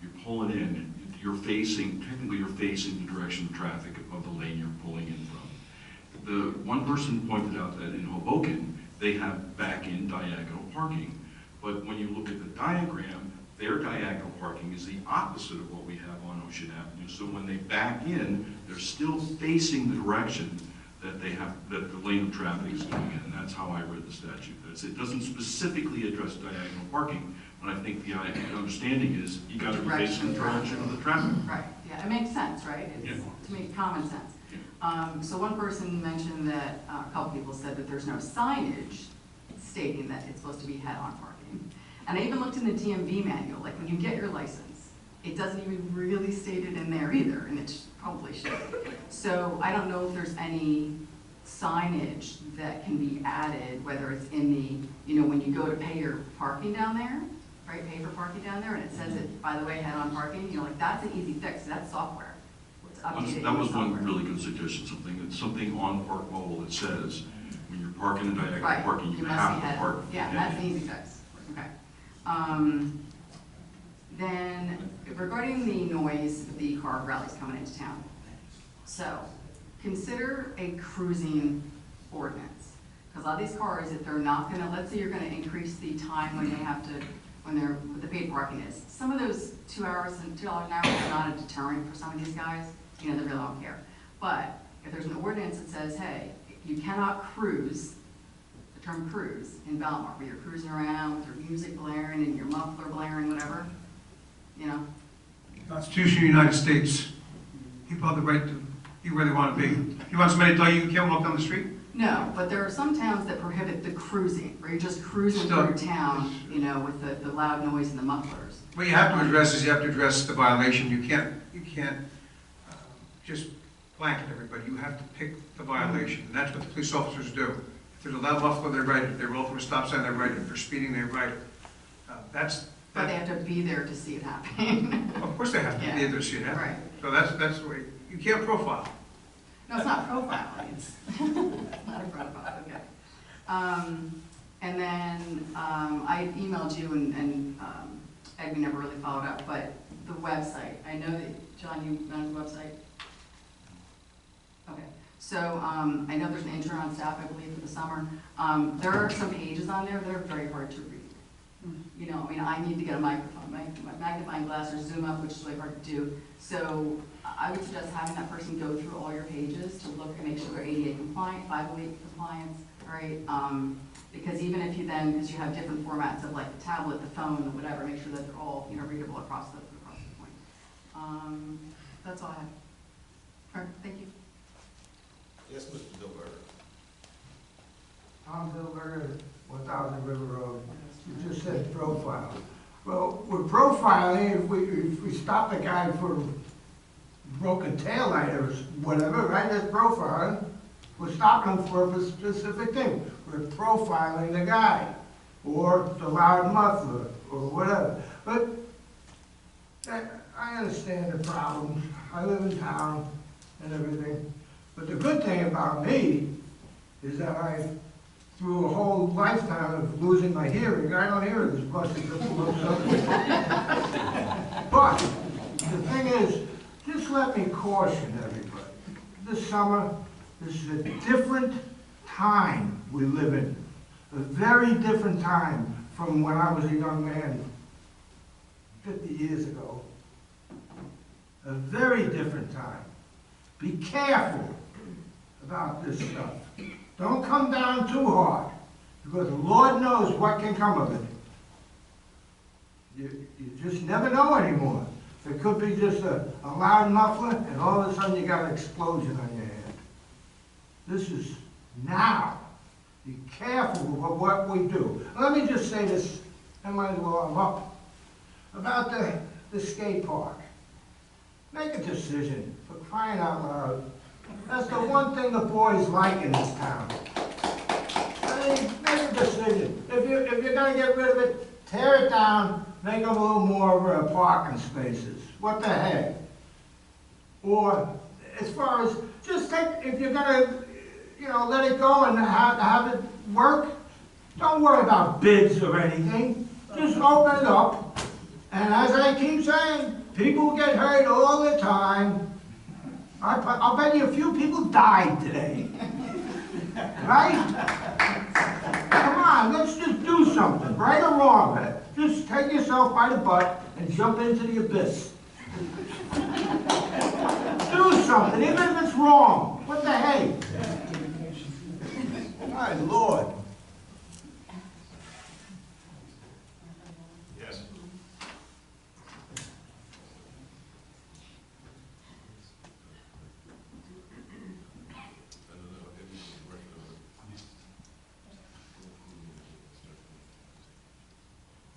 you're pulling in, technically you're facing the direction of traffic of the lane you're pulling in from. The one person pointed out that in Hoboken, they have back-in diagonal parking. But when you look at the diagram, their diagonal parking is the opposite of what we have on Ocean Avenue. So when they back in, they're still facing the direction that that the lane of traffic is going in. And that's how I read the statute. It doesn't specifically address diagonal parking, but I think the understanding is you got to be facing the direction of the traffic. Right, yeah, it makes sense, right? It's, to me, common sense. So one person mentioned that, a couple people said that there's no signage stating that it's supposed to be head-on parking. And I even looked in the DMV manual, like when you get your license, it doesn't even really state it in there either, and it probably should. So I don't know if there's any signage that can be added, whether it's in the, when you go to pay your parking down there, right, pay for parking down there, and it says it, by the way, head-on parking, that's an easy fix, that's software. That was one really good suggestion, something on Park Mobile that says, when you're parking in diagonal parking, you have to park. Yeah, that's an easy fix, okay. Then, regarding the noise of the car rallies coming into town. So, consider a cruising ordinance. Because a lot of these cars, if they're not gonna, let's say you're gonna increase the time when they have to, what the paid parking is. Some of those 2 hours and $2 an hour are not a deterrent for some of these guys. They really don't care. But if there's an ordinance that says, hey, you cannot cruise, the term cruise, in Belmar, where you're cruising around with your music blaring and your muffler blaring, whatever, Constitution of the United States, people have the right to be where they want to be. You want somebody to tell you you can't walk down the street? No, but there are some towns that prohibit the cruising, where you're just cruising through town, with the loud noise and the mufflers. What you have to address is you have to address the violation. You can't just blanket everybody. You have to pick the violation, and that's what the police officers do. If there's a loud muffler, they write it. If they roll through a stop sign, they write it. If they're speeding, they write it. But they have to be there to see it happening. Of course they have to be there to see it happen. Right. So that's the way, you can't profile. No, it's not profiling, it's not a profile, okay. And then I emailed you and Edwin never really followed up, but the website, I know that, John, you run the website? Okay, so I know there's an intern on staff, I believe, for the summer. There are some pages on there that are very hard to read. I need to get a microphone, my magnifying glass or zoom up, which is really hard to do. So I would suggest having that person go through all your pages to look and make sure they're ADA compliant, 508 compliance, right? Because even if you then, because you have different formats of like the tablet, the phone, whatever, make sure that they're all, readable across the point. That's all I have. All right, thank you. Yes, Mr. Dilberger. Tom Dilberger, 1000 River Road. You just said profile. Well, with profiling, if we stop the guy for broken taillight or whatever, right, that's profiling. We're stopping him for a specific thing. We're profiling the guy, or the loud muffler, or whatever. But I understand the problems. I live in town and everything. But the good thing about me is that through a whole lifetime of losing my hearing, I don't hear as much as most others. But the thing is, just let me caution everybody. This summer, this is a different time we live in. A very different time from when I was a young man 50 years ago. A very different time. Be careful about this stuff. Don't come down too hard, because the Lord knows what can come of it. You just never know anymore. It could be just a loud muffler, and all of a sudden you got an explosion on your hand. This is now. Be careful of what we do. Let me just say this, I might as well I'm up, about the skate park. Make a decision, for crying out loud. That's the one thing the boys like in this town. I mean, make a decision. If you're going to get rid of it, tear it down, make them a little more parking spaces. What the heck? Or, as far as, just take, if you're going to, let it go and have it work, don't worry about bids or anything. Just open it up. And as I keep saying, people get hurt all the time. I'll bet you a few people died today. Right? Come on, let's just do something, right or wrong. Just take yourself by the butt and jump into the abyss. Do something, even if it's wrong. What the heck? My Lord. Yes.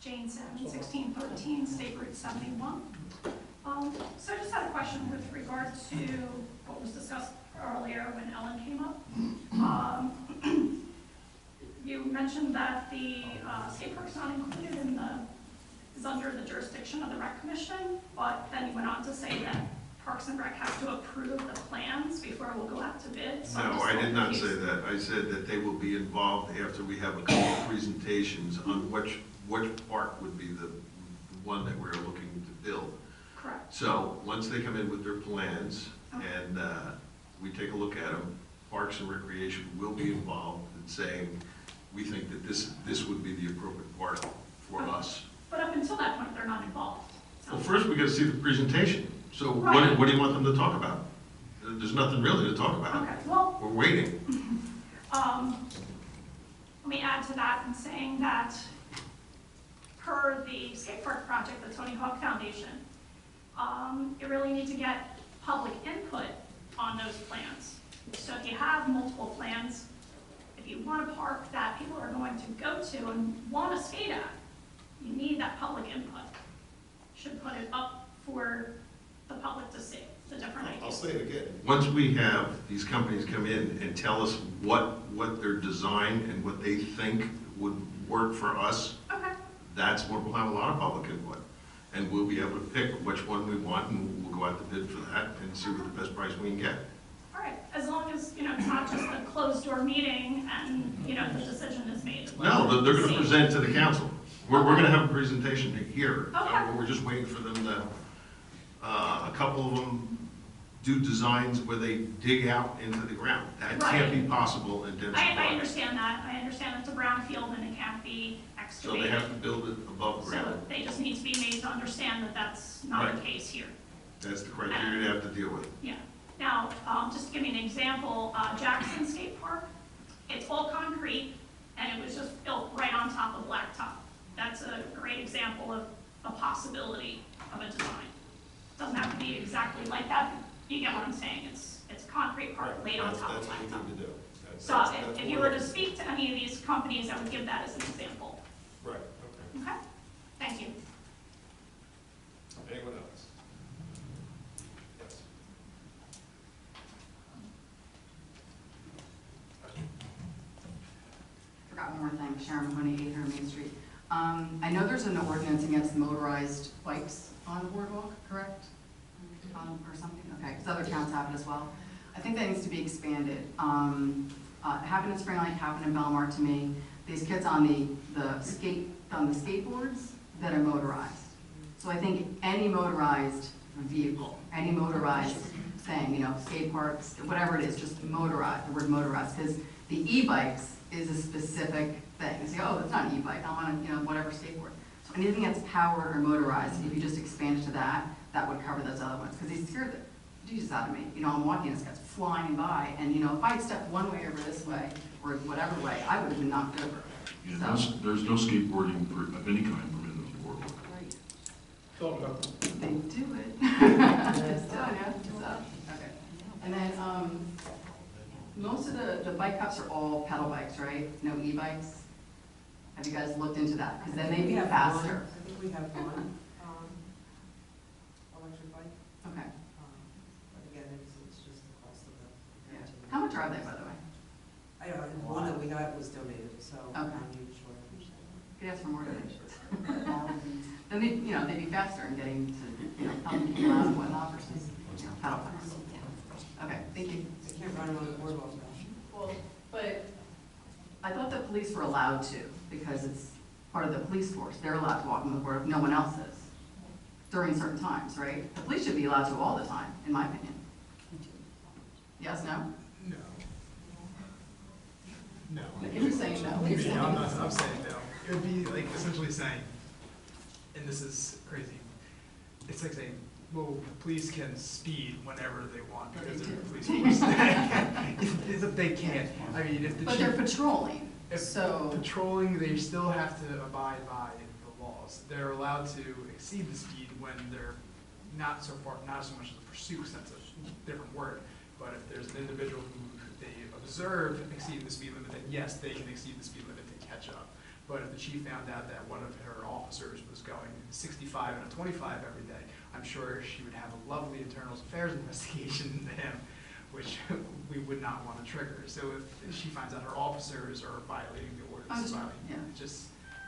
Jane Simmons, 1613 State Route 71. So I just had a question with regard to what was discussed earlier when Ellen came up. You mentioned that the skate park's not included is under the jurisdiction of the Rec Commission, but then you went on to say that Parks and Rec has to approve the plans before it will go out to bid. So No, I did not say that. I said that they will be involved after we have a couple of presentations on which park would be the one that we're looking to build. Correct. So, once they come in with their plans, and we take a look at them, Parks and Recreation will be involved in saying, we think that this would be the appropriate park for us. But up until that point, they're not involved. Well, first we got to see the presentation. So Right. what do you want them to talk about? There's nothing really to talk about. Okay, well, We're waiting. let me add to that in saying that per the skate park project, the Tony Hawk Foundation, you really need to get public input on those plans. So if you have multiple plans, if you want a park that people are going to go to and want to skate at, you need that public input. Should put it up for the public to see, the different ideas. I'll say it again. Once we have these companies come in and tell us what their design and what they think would work for us, Okay. that's where we'll have a lot of public input. And we'll be able to pick which one we want, and we'll go out to bid for that and see what the best price we can get. All right, as long as, it's not just a closed-door meeting and, the decision is made. No, they're going to present to the council. We're going to have a presentation here. Okay. We're just waiting for them to, a couple of them do designs where they dig out into the ground. That can't be possible in dense I park. understand that. I understand it's a brownfield and it can't be So excavated. they have to build it above So ground. they just need to be made to understand that that's not the Right. case here. That's the criteria you have to deal with. Yeah. Now, just to give you an example, Jackson Skate Park, it's all concrete, and it was just built right on top of blacktop. That's a great example of a possibility of a design. Doesn't have to be exactly like that, but you get what I'm saying. It's concrete part laid on top of That's what blacktop. you need to do. So if you were to speak to any of these companies, I would give that as an example. Right, okay. Okay? Thank you. Anyone else? Yes. Forgot one more thing, Sharon Mahoney, 800 Main Street. I know there's an ordinance against motorized bikes on the boardwalk, correct? Or something, okay, because other towns have it as well. I think that needs to be expanded. It happened in Spring Lake, happened in Belmar to me. These kids on the skateboards that are motorized. So I think any motorized vehicle, any motorized thing, you know, skate parks, whatever it is, just motorized, the word motorized, because the e-bikes is a specific thing. You say, oh, it's not an e-bike, I'm on a, you know, whatever skateboard. So anything that's powered or motorized, if you just expand it to that, that would cover those other ones, because they scared the Jesus out of me. You know, I'm walking, this guy's flying by, and you know, if I had stepped one way over this way, or whatever way, I would have been knocked over. Yeah, there's no skateboarding of any kind permitted on the boardwalk. Talk about They do it. Just telling you, so, okay. And then, most of the bike cups are all pedal bikes, right? No e-bikes? Have you guys looked into that? Because then they'd be faster. I think we have one, electric bike, Okay. but again, it's just the cost of the. Yeah. How much are they, by the way? I don't know, the one that we got was donated, so I'm Okay. not even sure. Could ask for more donations. Then they, you know, they'd be faster in getting to, you know, help people out and whatnot versus, you know, pedal bikes. Okay, thank you. They can't run on the boardwalk now. Well, but I thought the police were allowed to, because it's part of the police force. They're allowed to walk on the boardwalk, no one else is, during certain times, right? The police should be allowed to all the time, in my opinion. Yes, no? no. No. You're saying no. You're saying I'm no. saying no. It would be like essentially saying, and this is crazy, it's like saying, well, the police can speed whenever they want because they're the police force. They can't. I mean, if the But chief, they're patrolling, if so. patrolling, they still have to abide by the laws. They're allowed to exceed the speed when they're not so far, not so much as a pursuit, that's a different word. But if there's an individual who they observe exceeding the speed limit, then yes, they can exceed the speed limit to catch up. But if the chief found out that one of her officers was going 65 and a 25 every day, I'm sure she would have a lovely internal affairs investigation into him, which we would not want to trigger. So if she finds out her officers are violating the ordinance,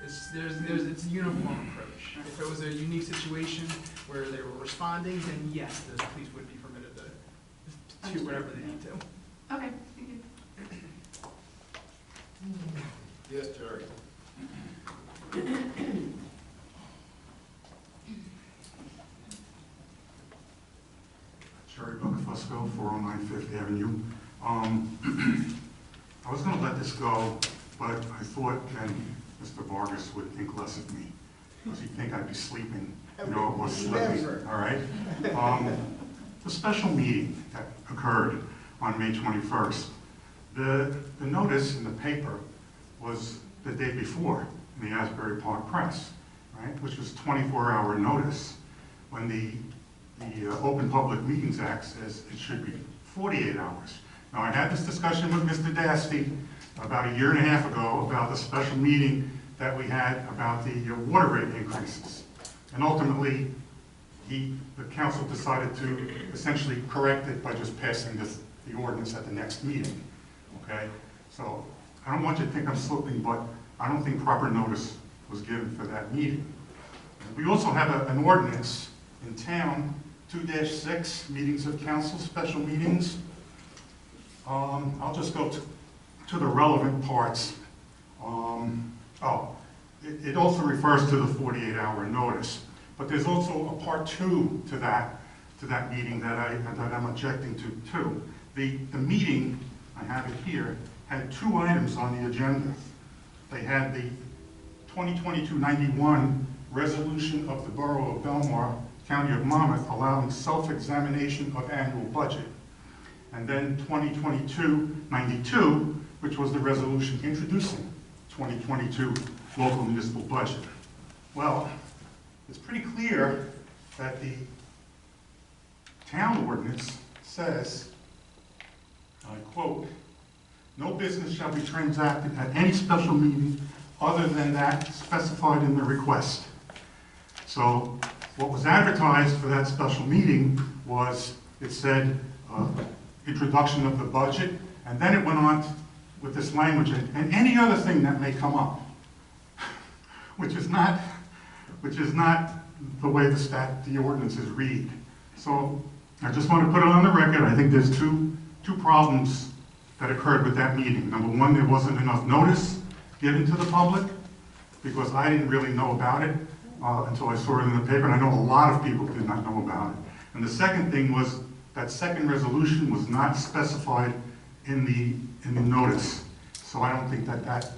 it's a uniform approach. If it was a unique situation where they were responding, then yes, the police would be permitted to do whatever they need to. Okay, thank you. Yes, Terry. Sherry Buckafusco, 409 Fifth Avenue. I was going to let this go, but I thought then Mr. Vargas would think less of me, because he'd think I'd be sleeping, you know, or slipping, all right? The special meeting that occurred on May 21st, the notice in the paper was the day before in the Asbury Park Press, right, which was 24-hour notice, when the Open Public Meetings Act says it should be 48 hours. Now, I had this discussion with Mr. Dasty about a year and a half ago about the special meeting that we had about the water rate increases. And ultimately, the council decided to essentially correct it by just passing the ordinance at the next meeting, okay? So I don't want you to think I'm slipping, but I don't think proper notice was given for that meeting. We also have an ordinance in town, 2-6, meetings of council, special meetings. I'll just go to the relevant parts. It also refers to the 48-hour notice, but there's also a part 2 to that meeting that I'm objecting to too. The meeting, I have it here, had 2 items on the agenda. They had the 2022-91 resolution of the Borough of Belmar County of Monmouth allowing self-examination of annual budget. And then 2022-92, which was the resolution introducing 2022 local municipal budget. Well, it's pretty clear that the town ordinance says, I quote, "No business shall be transacted at any special meeting other than that specified in the request." So what was advertised for that special meeting was, it said, introduction of the budget, and then it went on with this language, and any other thing that may come up, which is not the way the ordinances read. So I just want to put it on the record. I think there's two problems that occurred with that meeting. Number one, there wasn't enough notice given to the public, because I didn't really know about it until I saw it in the paper, and I know a lot of people did not know about it. And the second thing was that second resolution was not specified in the notice. So I don't think that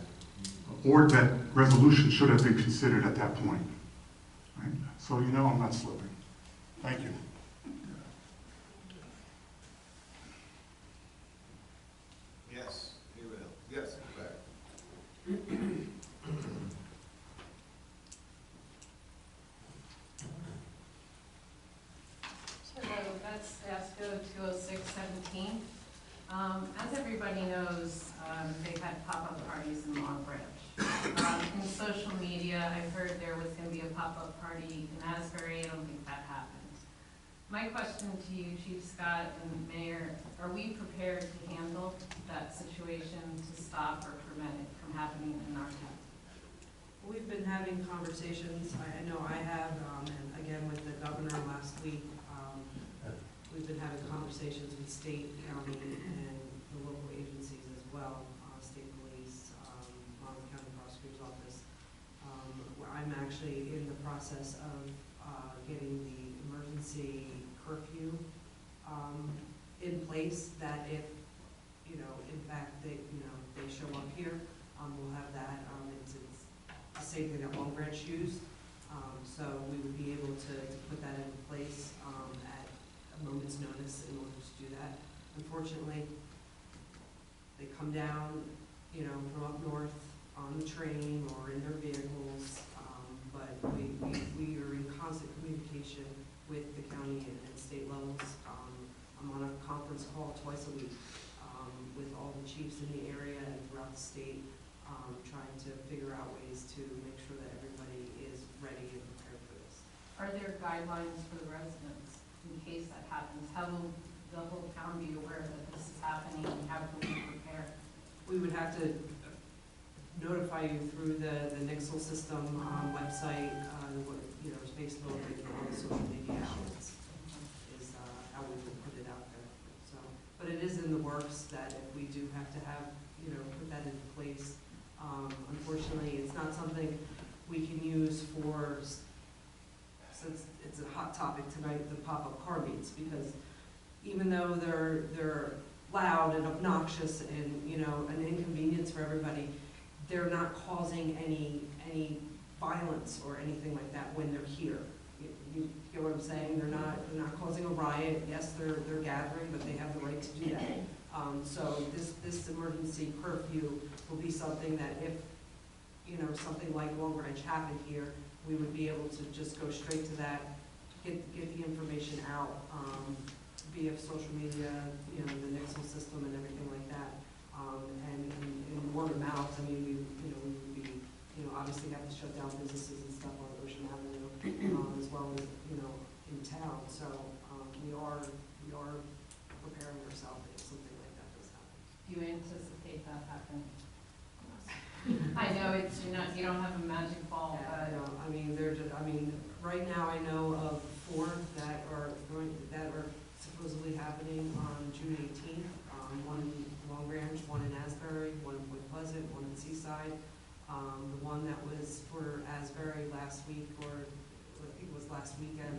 resolution should have been considered at that point. Right? So you know I'm not slipping. Thank you. Yes, you will. Yes, back. Hello, that's ASCO 20617. As everybody knows, they've had pop-up parties in Long Branch. In social media, I heard there was going to be a pop-up party in Asbury. I don't think that happened. My question to you, Chief Scott and Mayor, are we prepared to handle that situation to stop or prevent it from happening in our town? We've been having conversations, I know I have, and again with the governor last week. We've been having conversations with state, county, and the local agencies as well, state police, Monmouth County Prosecutor's Office. Where I'm actually in the process of getting the emergency curfew in place, that if, in fact, they show up here, we'll have that. It's the same thing that Long Branch used. So we would be able to put that in place at a moment's notice in order to do that. Unfortunately, they come down, from up north on the train or in their vehicles, but we are in constant communication with the county and state levels. I'm on a conference call twice a week with all the chiefs in the area and throughout the state, trying to figure out ways to make sure that everybody is ready and prepared for this. Are there guidelines for the residents in case that happens? How will the whole town be aware that this is happening, and how can we prepare? We would have to notify you through the Nixle system website, it's Facebook and all the social media outlets is how we would put it out there. So, but it is in the works that if we do have to have, put that into place. Unfortunately, it's not something we can use for, since it's a hot topic tonight, the pop-up car meets, because even though they're loud and obnoxious and, an inconvenience for everybody, they're not causing any violence or anything like that when they're here. You get what I'm saying? They're not causing a riot. Yes, they're gathering, but they have the right to do that. So this emergency curfew will be something that if, something like Long Branch happened here, we would be able to just go straight to that, get the information out, via social media, the Nixle system and everything like that. And word of mouth, we would be, obviously have to shut down businesses and stuff on Ocean Avenue, as well as, in town. So, we are preparing ourselves if something like that does happen. Do you anticipate that happening? I know you don't have a magic ball, but. Right now I know of 4 that are supposedly happening on June 18th. One in Long Branch, one in Asbury, one in Point Pleasant, one in Seaside. The one that was for Asbury last week, or I think it was last weekend,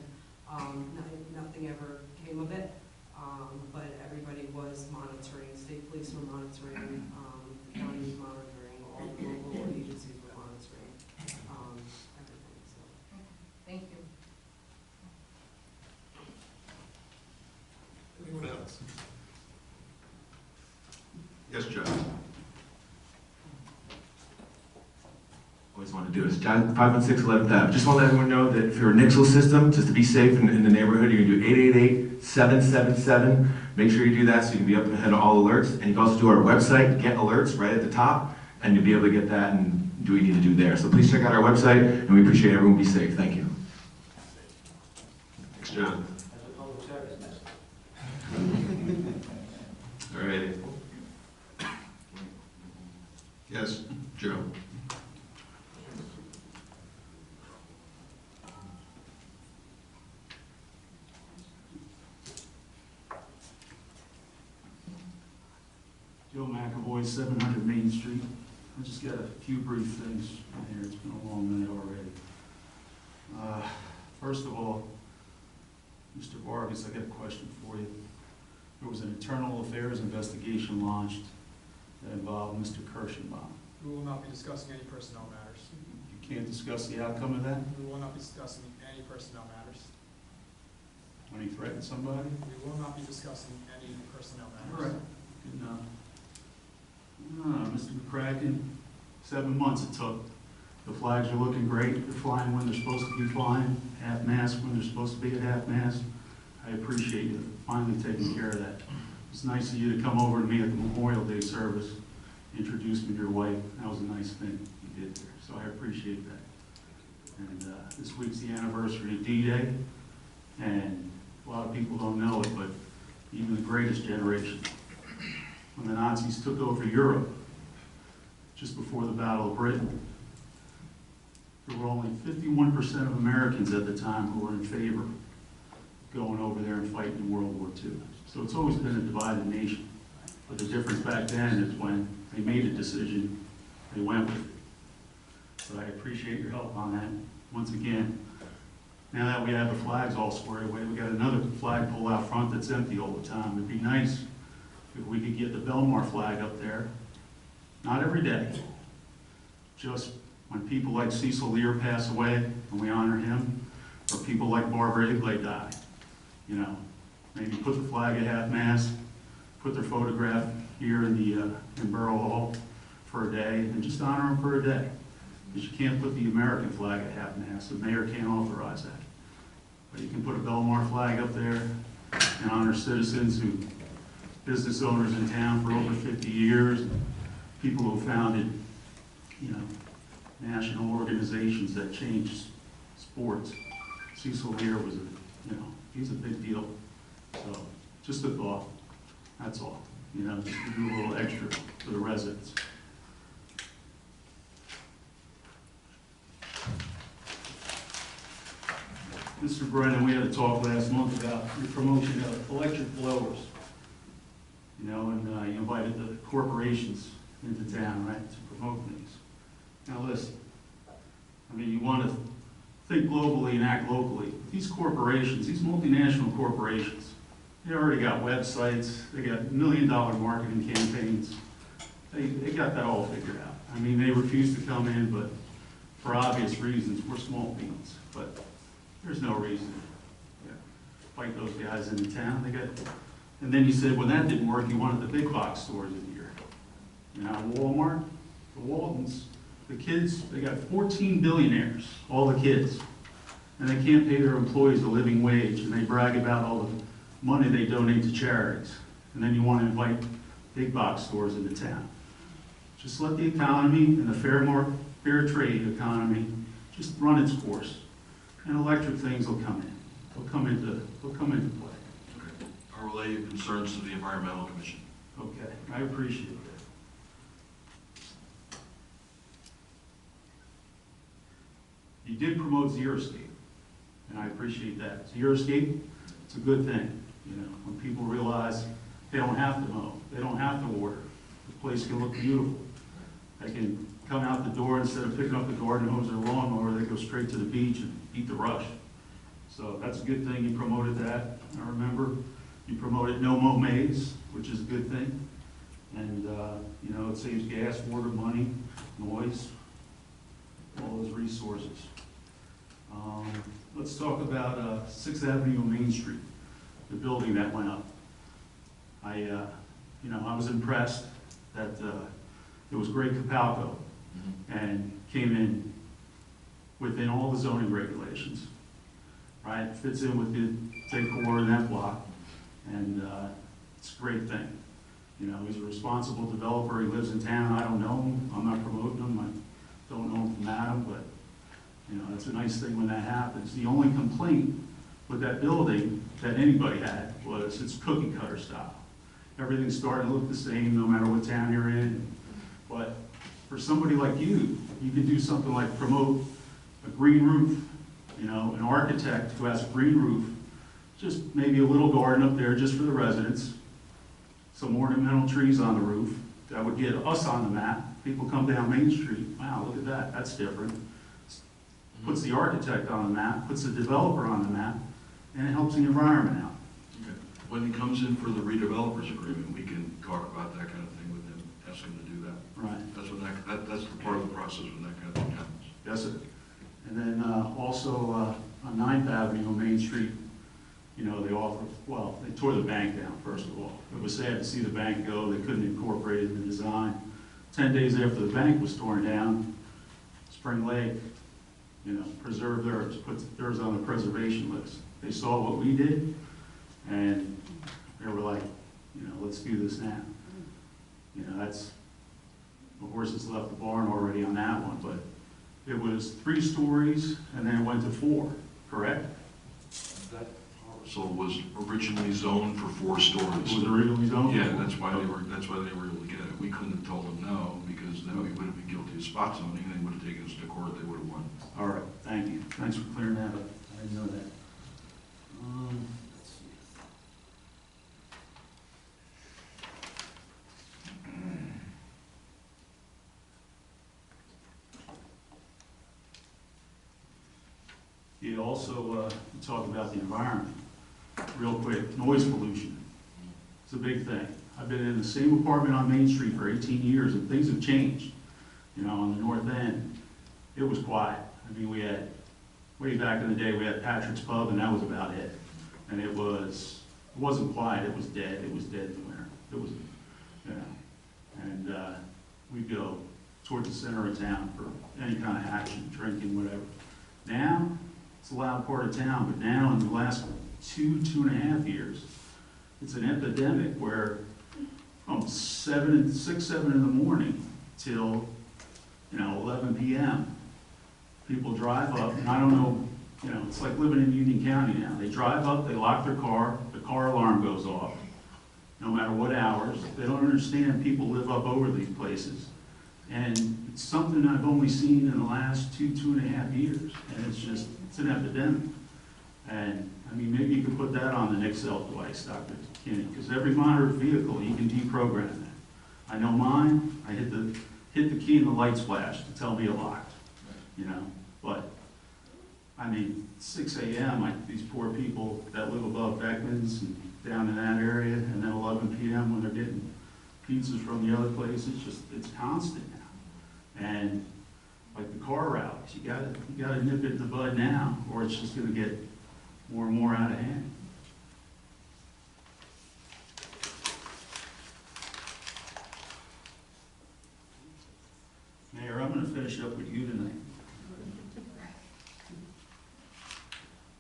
nothing ever came of it. But everybody was monitoring, state police were monitoring, county was monitoring, all the local agencies were monitoring, everything, so. Thank you. Yes, John? Always want to do is John, 516 11th Ave. Just want to let everyone know that if you're a Nixle system, just to be safe in the neighborhood, you can do 888-777. Make sure you do that so you can be up ahead of all alerts. And you can also do our website, Get Alerts, right at the top, and you'll be able to get that and do what you need to do there. So please check out our website, and we appreciate everyone. Be safe. Thank you. Thanks, John. All righty. Yes, Joe? Joe McAvoy, 700 Main Street. I just got a few brief things in here. It's been a long night already. First of all, Mr. Vargas, I got a question for you. There was an internal affairs investigation launched that involved Mr. Kirschenbaum. We will not be discussing any personnel matters. You can't discuss the outcome of that? We will not be discussing any personnel matters. When he threatened somebody? We will not be discussing any personnel All matters. right, good enough. Mr. McCracken, 7 months it took. The flags are looking great. They're flying when they're supposed to be flying, half-mast when they're supposed to be at half-mast. I appreciate you finally taking care of that. It's nice of you to come over to me at the Memorial Day service, introduce me to your wife. That was a nice thing you did there, so I appreciate that. And this week's the anniversary of D-Day, and a lot of people don't know it, but even the greatest generation, when the Nazis took over Europe, just before the Battle of Britain, there were only 51% of Americans at the time who were in favor of going over there and fighting in World War II. So it's always been a divided nation. But the difference back then is when they made a decision, they went with it. So I appreciate your help on that. Once again, now that we have the flags all squared away, we got another flagpole out front that's empty all the time. It'd be nice if we could get the Belmar flag up there, not every day, just when people like Cecil Lear pass away and we honor him, or people like Barbara Higley die. You know, maybe put the flag at half-mast, put their photograph here in the in Borough Hall for a day, and just honor them for a day. Because you can't put the American flag at half-mast. The mayor can't authorize that. But you can put a Belmar flag up there and honor citizens who, business owners in town for over 50 years, people who founded, you know, national organizations that changed sports. Cecil Lear was he's a big deal. So, just a thought, that's all. You know, just to do a little extra for the residents. Mr. Brennan, we had a talk last month about your promotion of electric blowers. You know, and you invited the corporations into town, right, to promote things. Now listen, I mean, you want to think globally and act locally. These corporations, these multinational corporations, they already got websites, they got $1 million marketing campaigns. They got that all figured out. I mean, they refuse to come in, but for obvious reasons, we're small beans. But there's no reason to fight those guys into town. They got. And then you said when that didn't work, you wanted the big box stores in here. You know, Walmart, the Waltons, the kids, they got 14 billionaires, all the kids. And they can't pay their employees a living wage, and they brag about all the money they donate to charities. And then you want to invite big box stores into town. Just let the economy and the fair trade economy just run its course. And electric things will come in. They'll come into play. I'll relay your concerns to the Environmental Commission. Okay, I appreciate that. You did promote Xeriscape, and I appreciate that. Xeriscape, it's a good thing. You know, when people realize they don't have to mow, they don't have to water. The place can look beautiful. They can come out the door instead of picking up the garden hose or lawnmower, they go straight to the beach and eat the rush. So that's a good thing you promoted that. I remember you promoted No Mow Maze, which is a good thing. And, you know, it saves gas, water, money, noise, all those resources. Let's talk about 6th Avenue and Main Street, the building that went up. You know, I was impressed. that it was Greg Capalco, and came in within all the zoning regulations, right? Fits in with the decor in that block, and it's a great thing. You know, he's a responsible developer, he lives in town, I don't know him, I'm not promoting him, I don't know him from Adam, but, you know, it's a nice thing when that happens. The only complaint with that building that anybody had was it's cookie cutter style. Everything's starting to look the same no matter what town you're in. But for somebody like you, you can do something like promote a green roof, you know, an architect who has a green roof, just maybe a little garden up there just for the residents, some ornamental trees on the roof. That would get us on the map. People come down Main Street, wow, look at that, that's different. Puts the architect on the map, puts the developer on the map, and it helps the environment out. Okay. When he comes in for the redevelopers agreement, we can talk about that kind of thing with him, ask him to do that. Right. That's when that's the part of the process when that kind of thing happens. Yes, sir. And then also on 9th Avenue on Main Street, you know, they offer, well, they tore the bank down, first of all. It was sad to see the bank go. They couldn't incorporate it in the design. 10 days after the bank was torn down, Spring Lake, you know, preserved theirs, put theirs on the preservation list. They saw what we did, and they were like, you know, let's do this now. You know, that's, the horses left the barn already on that one, but it was 3 stories, and then it went to 4, correct? That parcel was originally zoned for 4 stories. It was originally zoned? Yeah, that's why they were able to get it. We couldn't have told them no, because then we would have been guilty of spot zoning, and they would have taken us to court, they would have won. All right, thank you. Thanks for clearing that up. I didn't know that. Let's see. You also talk about the environment. Real quick, noise pollution. It's a big thing. I've been in the same apartment on Main Street for 18 years, and things have changed. You know, on the north end, it was quiet. I mean, we had, way back in the day, we had Patrick's Pub, and that was about it. And it wasn't quiet, it was dead. It was dead in the winter. It was, you know, and we'd go towards the center of town for any kind of action, drinking, whatever. Now, it's a loud part of town, but now in the last 2.5 years, it's an epidemic where from 6, 7 in the morning till, you know, 11 p.m., people drive up, and I don't know, you know, it's like living in Union County now. They drive up, they lock their car, the car alarm goes off, no matter what hours. They don't understand people live up over these places. And it's something I've only seen in the last 2.5 years, and it's an epidemic. And, I mean, maybe you could put that on the Nixel device, Dr. Kinney, because every moderate vehicle, you can deprogram that. I know mine, I hit the key and the lights flash to tell me it locked, you know, but, I mean, 6 a.m., these poor people that live above Beckman's and down in that area, and then 11 p.m. when they're getting pizzas from the other place, it's constant now. And like the car rallies, you gotta nip it in the bud now, or it's just gonna get more and more out of hand. Mayor, I'm gonna finish up with you tonight.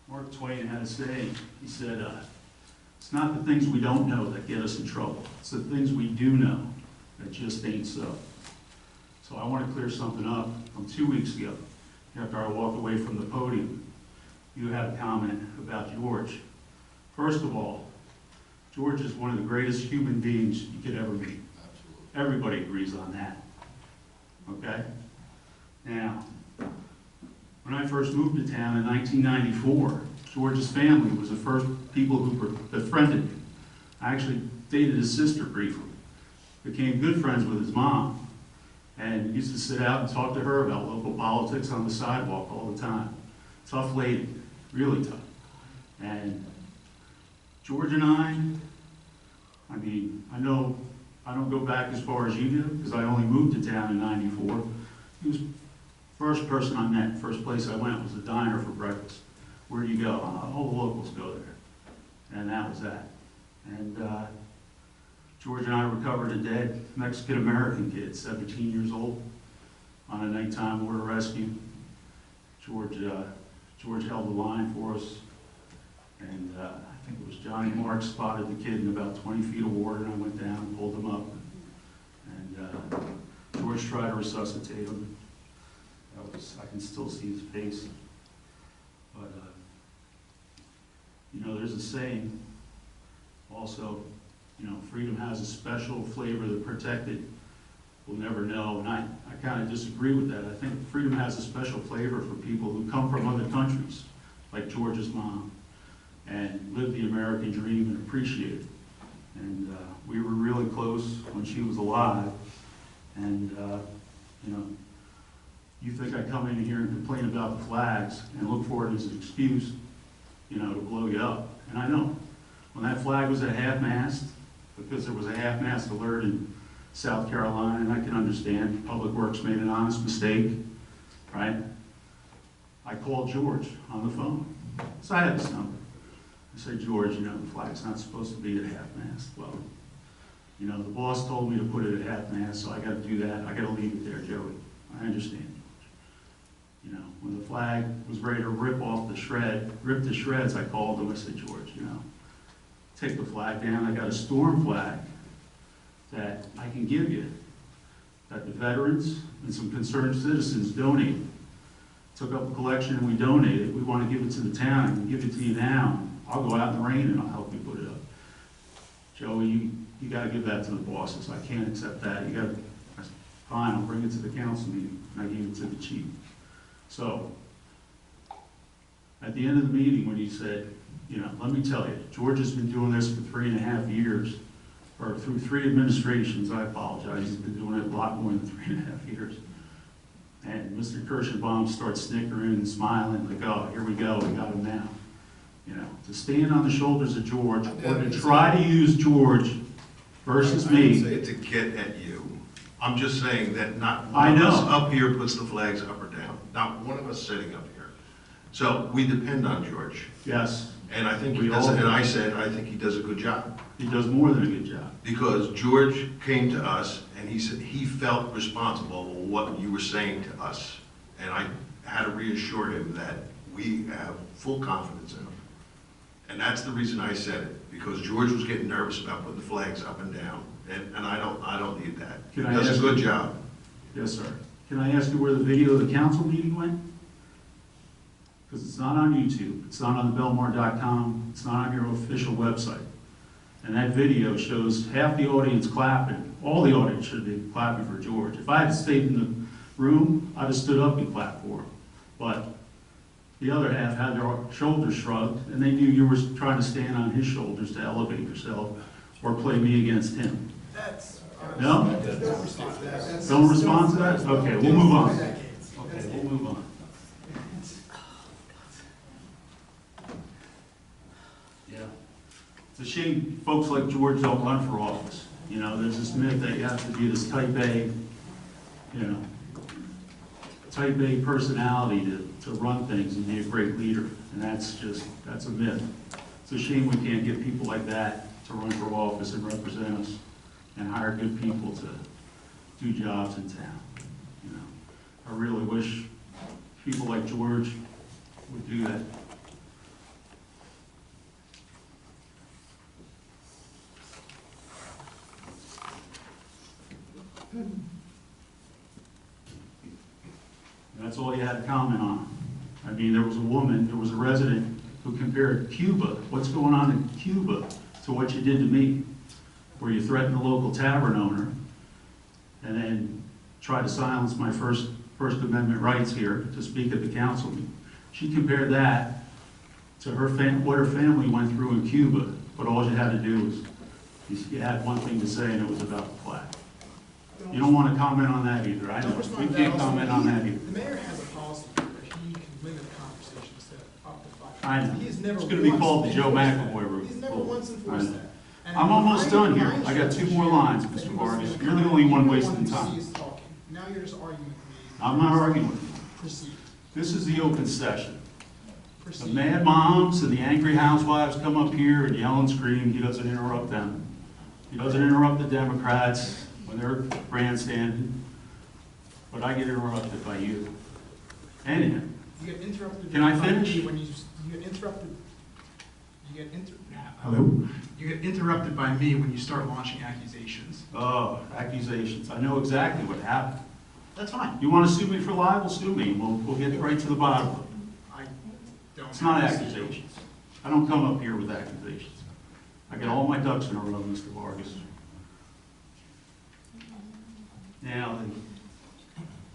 Mark Twain had a saying, he said, it's not the things we don't know that get us in trouble. It's the things we do know that just ain't so. So I want to clear something up. From 2 weeks ago, after I walked away from the podium, you had a comment about George. First of all, George is one of the greatest human beings you could ever meet. Absolutely. Everybody agrees on that. Okay? Now, when I first moved to town in 1994, George's family was the first people who befriended me. I actually dated his sister briefly, became good friends with his mom, and used to sit out and talk to her about local politics on the sidewalk all the time. Tough lady, really tough. And George and I mean, I know I don't go back as far as you do, because I only moved to town in 94. He was the first person I met, first place I went was a diner for breakfast. Where do you go? All the locals go there. And that was that. And George and I recovered a dead Mexican-American kid, 17 years old, on a nighttime water rescue. George held the line for us, and I think it was Johnny Mark spotted the kid in about 20 feet of water, and I went down and pulled him up. And George tried to resuscitate him. I can still see his face. But, you know, there's a saying also, you know, freedom has a special flavor. The protected will never know. And I kind of disagree with that. I think freedom has a special flavor for people who come from other countries, like George's mom, and live the American dream and appreciate it. And we were really close when she was alive. And, you know, you think I come in here and complain about the flags and look for it as an excuse, you know, to blow you up. And I know, when that flag was at half-mast, because there was a half-mast alert in South Carolina, and I can understand Public Works made an honest mistake, right? I called George on the phone. So I had his number. I said, George, you know, the flag's not supposed to be at half-mast. Well, you know, the boss told me to put it at half-mast, so I got to do that. I got to leave it there, Joey. I understand, George. You know, when the flag was ready to rip to shreds, I called him. I said, George, you know, take the flag down. I got a storm flag that I can give you, that the veterans and some concerned citizens donated. Took up a collection and we donated. We want to give it to the town. I can give it to you now. I'll go out in the rain and I'll help you put it up. Joey, you got to give that to the bosses. I can't accept that. You got to, fine, I'll bring it to the council meeting. And I gave it to the chief. So, at the end of the meeting when he said, you know, let me tell you, George has been doing this for 3.5 years, or through 3 administrations, I apologize. He's been doing it a lot more than 3.5 years. And Mr. Kirschenbaum starts snickering and smiling, like, oh, here we go, we got him now. You know, to stand on the shoulders of George, or to try to use George versus me. I didn't say it to get at you. I'm just saying that not one of us up here puts the flags up or down. Not one of us sitting up here. So we depend on George. Yes. And I think he does, and I said, I think he does a good job. He does more than a good job. Because George came to us and he said he felt responsible for what you were saying to us. And I had to reassure him that we have full confidence in him. And that's the reason I said it, because George was getting nervous about putting the flags up and down. And I don't need that. He does a good job. Yes, sir. Can I ask you where the video of the council meeting went? Because it's not on YouTube, it's not on the Belmar.com, it's not on your official website. And that video shows half the audience clapping. All the audience should be clapping for George. If I had stayed in the room, I'd have stood up and clapped for him. But the other half had their shoulders shrugged, and they knew you were trying to stand on his shoulders to elevate yourself or play me against him. No? Don't respond to that? Okay, we'll move on. Okay, we'll move on. Yeah. It's a shame folks like George don't run for office. You know, there's this myth that you have to be this type A, you know, type A personality to run things and be a great leader. And that's a myth. It's a shame we can't get people like that to run for office and represent us and hire good people to do jobs in town. You know, I really wish people like George would do that. And that's all you had to comment on. I mean, there was a resident who compared Cuba, what's going on in Cuba, to what you did to me, where you threatened the local tavern owner and then tried to silence my First Amendment rights here to speak at the council meeting. She compared that to what her family went through in Cuba, but all you had to do was, you had one thing to say, and it was about the flag. You don't want to comment on that either. I know. We can't comment on that either. The mayor has a policy where he can limit conversations to up to 5 I know. minutes. It's going to be called the Joe McAvoy rule. He's never once enforced that. I'm almost done here. I got 2 more lines, Mr. Vargas. You're the only one wasting time. Now you're just arguing with me. I'm not arguing with you. Proceed. This is the open session. The Proceed. mad moms and the angry housewives come up here and yell and scream. He doesn't interrupt them. He doesn't interrupt the Democrats when they're grandstanding, but I get interrupted by you and him. You get interrupted. Can I by finish? me when you get interrupted. Hello? You get interrupted by me when you start launching accusations. Oh, accusations. I know exactly what happened. That's fine. You want to sue me for libel, sue me. We'll get right to the bottom of it. I don't. It's not accusations. I don't come up here with accusations. I get all my ducks in a row, Mr. Vargas. Now,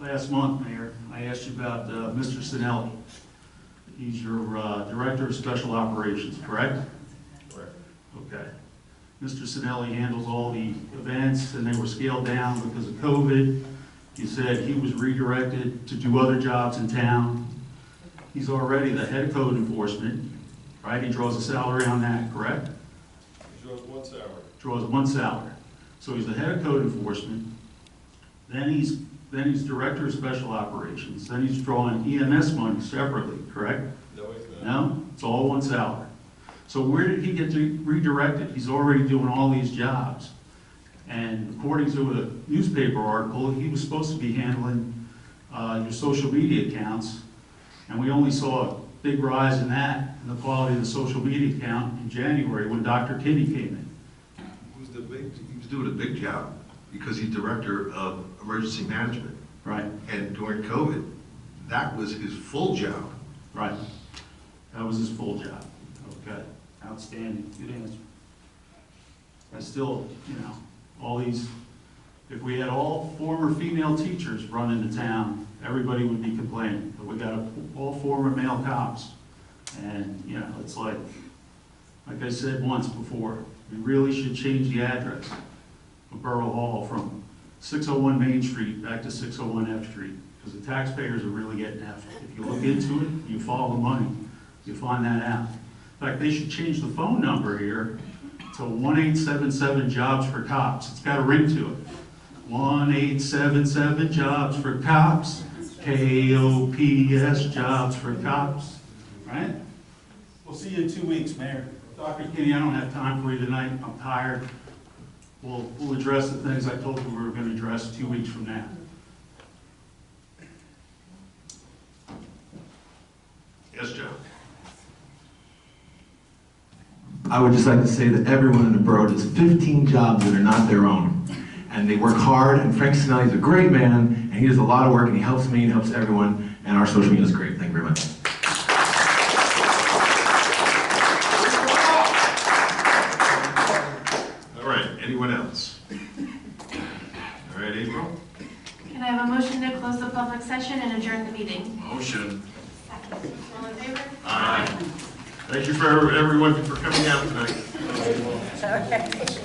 last month, Mayor, I asked you about Mr. Sinelli. He's your Director of Special Operations, correct? Correct. Okay. Mr. Sinelli handles all the events, and they were scaled down because of COVID. He said he was redirected to do other jobs in town. He's already the head of code enforcement, right? He draws a salary on that, correct? He draws one salary. Draws one salary. So he's the head of code enforcement. Then he's director of special operations. Then he's drawing EMS money separately, correct? No, he's not. No? It's all one salary. So where did he get redirected? He's already doing all these jobs. And according to a newspaper article, he was supposed to be handling your social media accounts. And we only saw a big rise in that, in the quality of the social media account in January when Dr. Kinney came in. He was doing a big job because he's director of emergency management. Right. And during COVID, that was his full job. Right. That was his full job. Okay. Outstanding. Good answer. I still, all these, if we had all former female teachers running the town, everybody would be complaining. But we got all former male cops. And, it's like I said once before, we really should change the address of Borough Hall from 601 Main Street back to 601 F Street, because the taxpayers are really getting effed. If you look into it, you follow the money, you find that out. In fact, they should change the phone number here to 1-877 jobs for cops. It's got a ring to it. 1-877 jobs for cops. KOPS jobs for cops. Right? We'll see you in 2 weeks, Mayor. Dr. Kinney, I don't have time for you tonight. I'm tired. We'll address the things I told you we were going to address 2 weeks from now. Yes, Joe. I would just like to say that everyone in the borough does 15 jobs that are not their own. And they work hard, and Frank Sinelli is a great man, and he does a lot of work, and he helps me and helps everyone, and our social media is great. Thank you very much. All right, anyone else? All right, April? Can I have a motion to close the public session and adjourn the meeting? Motion. All in favor? Aye. Thank you for everyone for coming out tonight. Okay.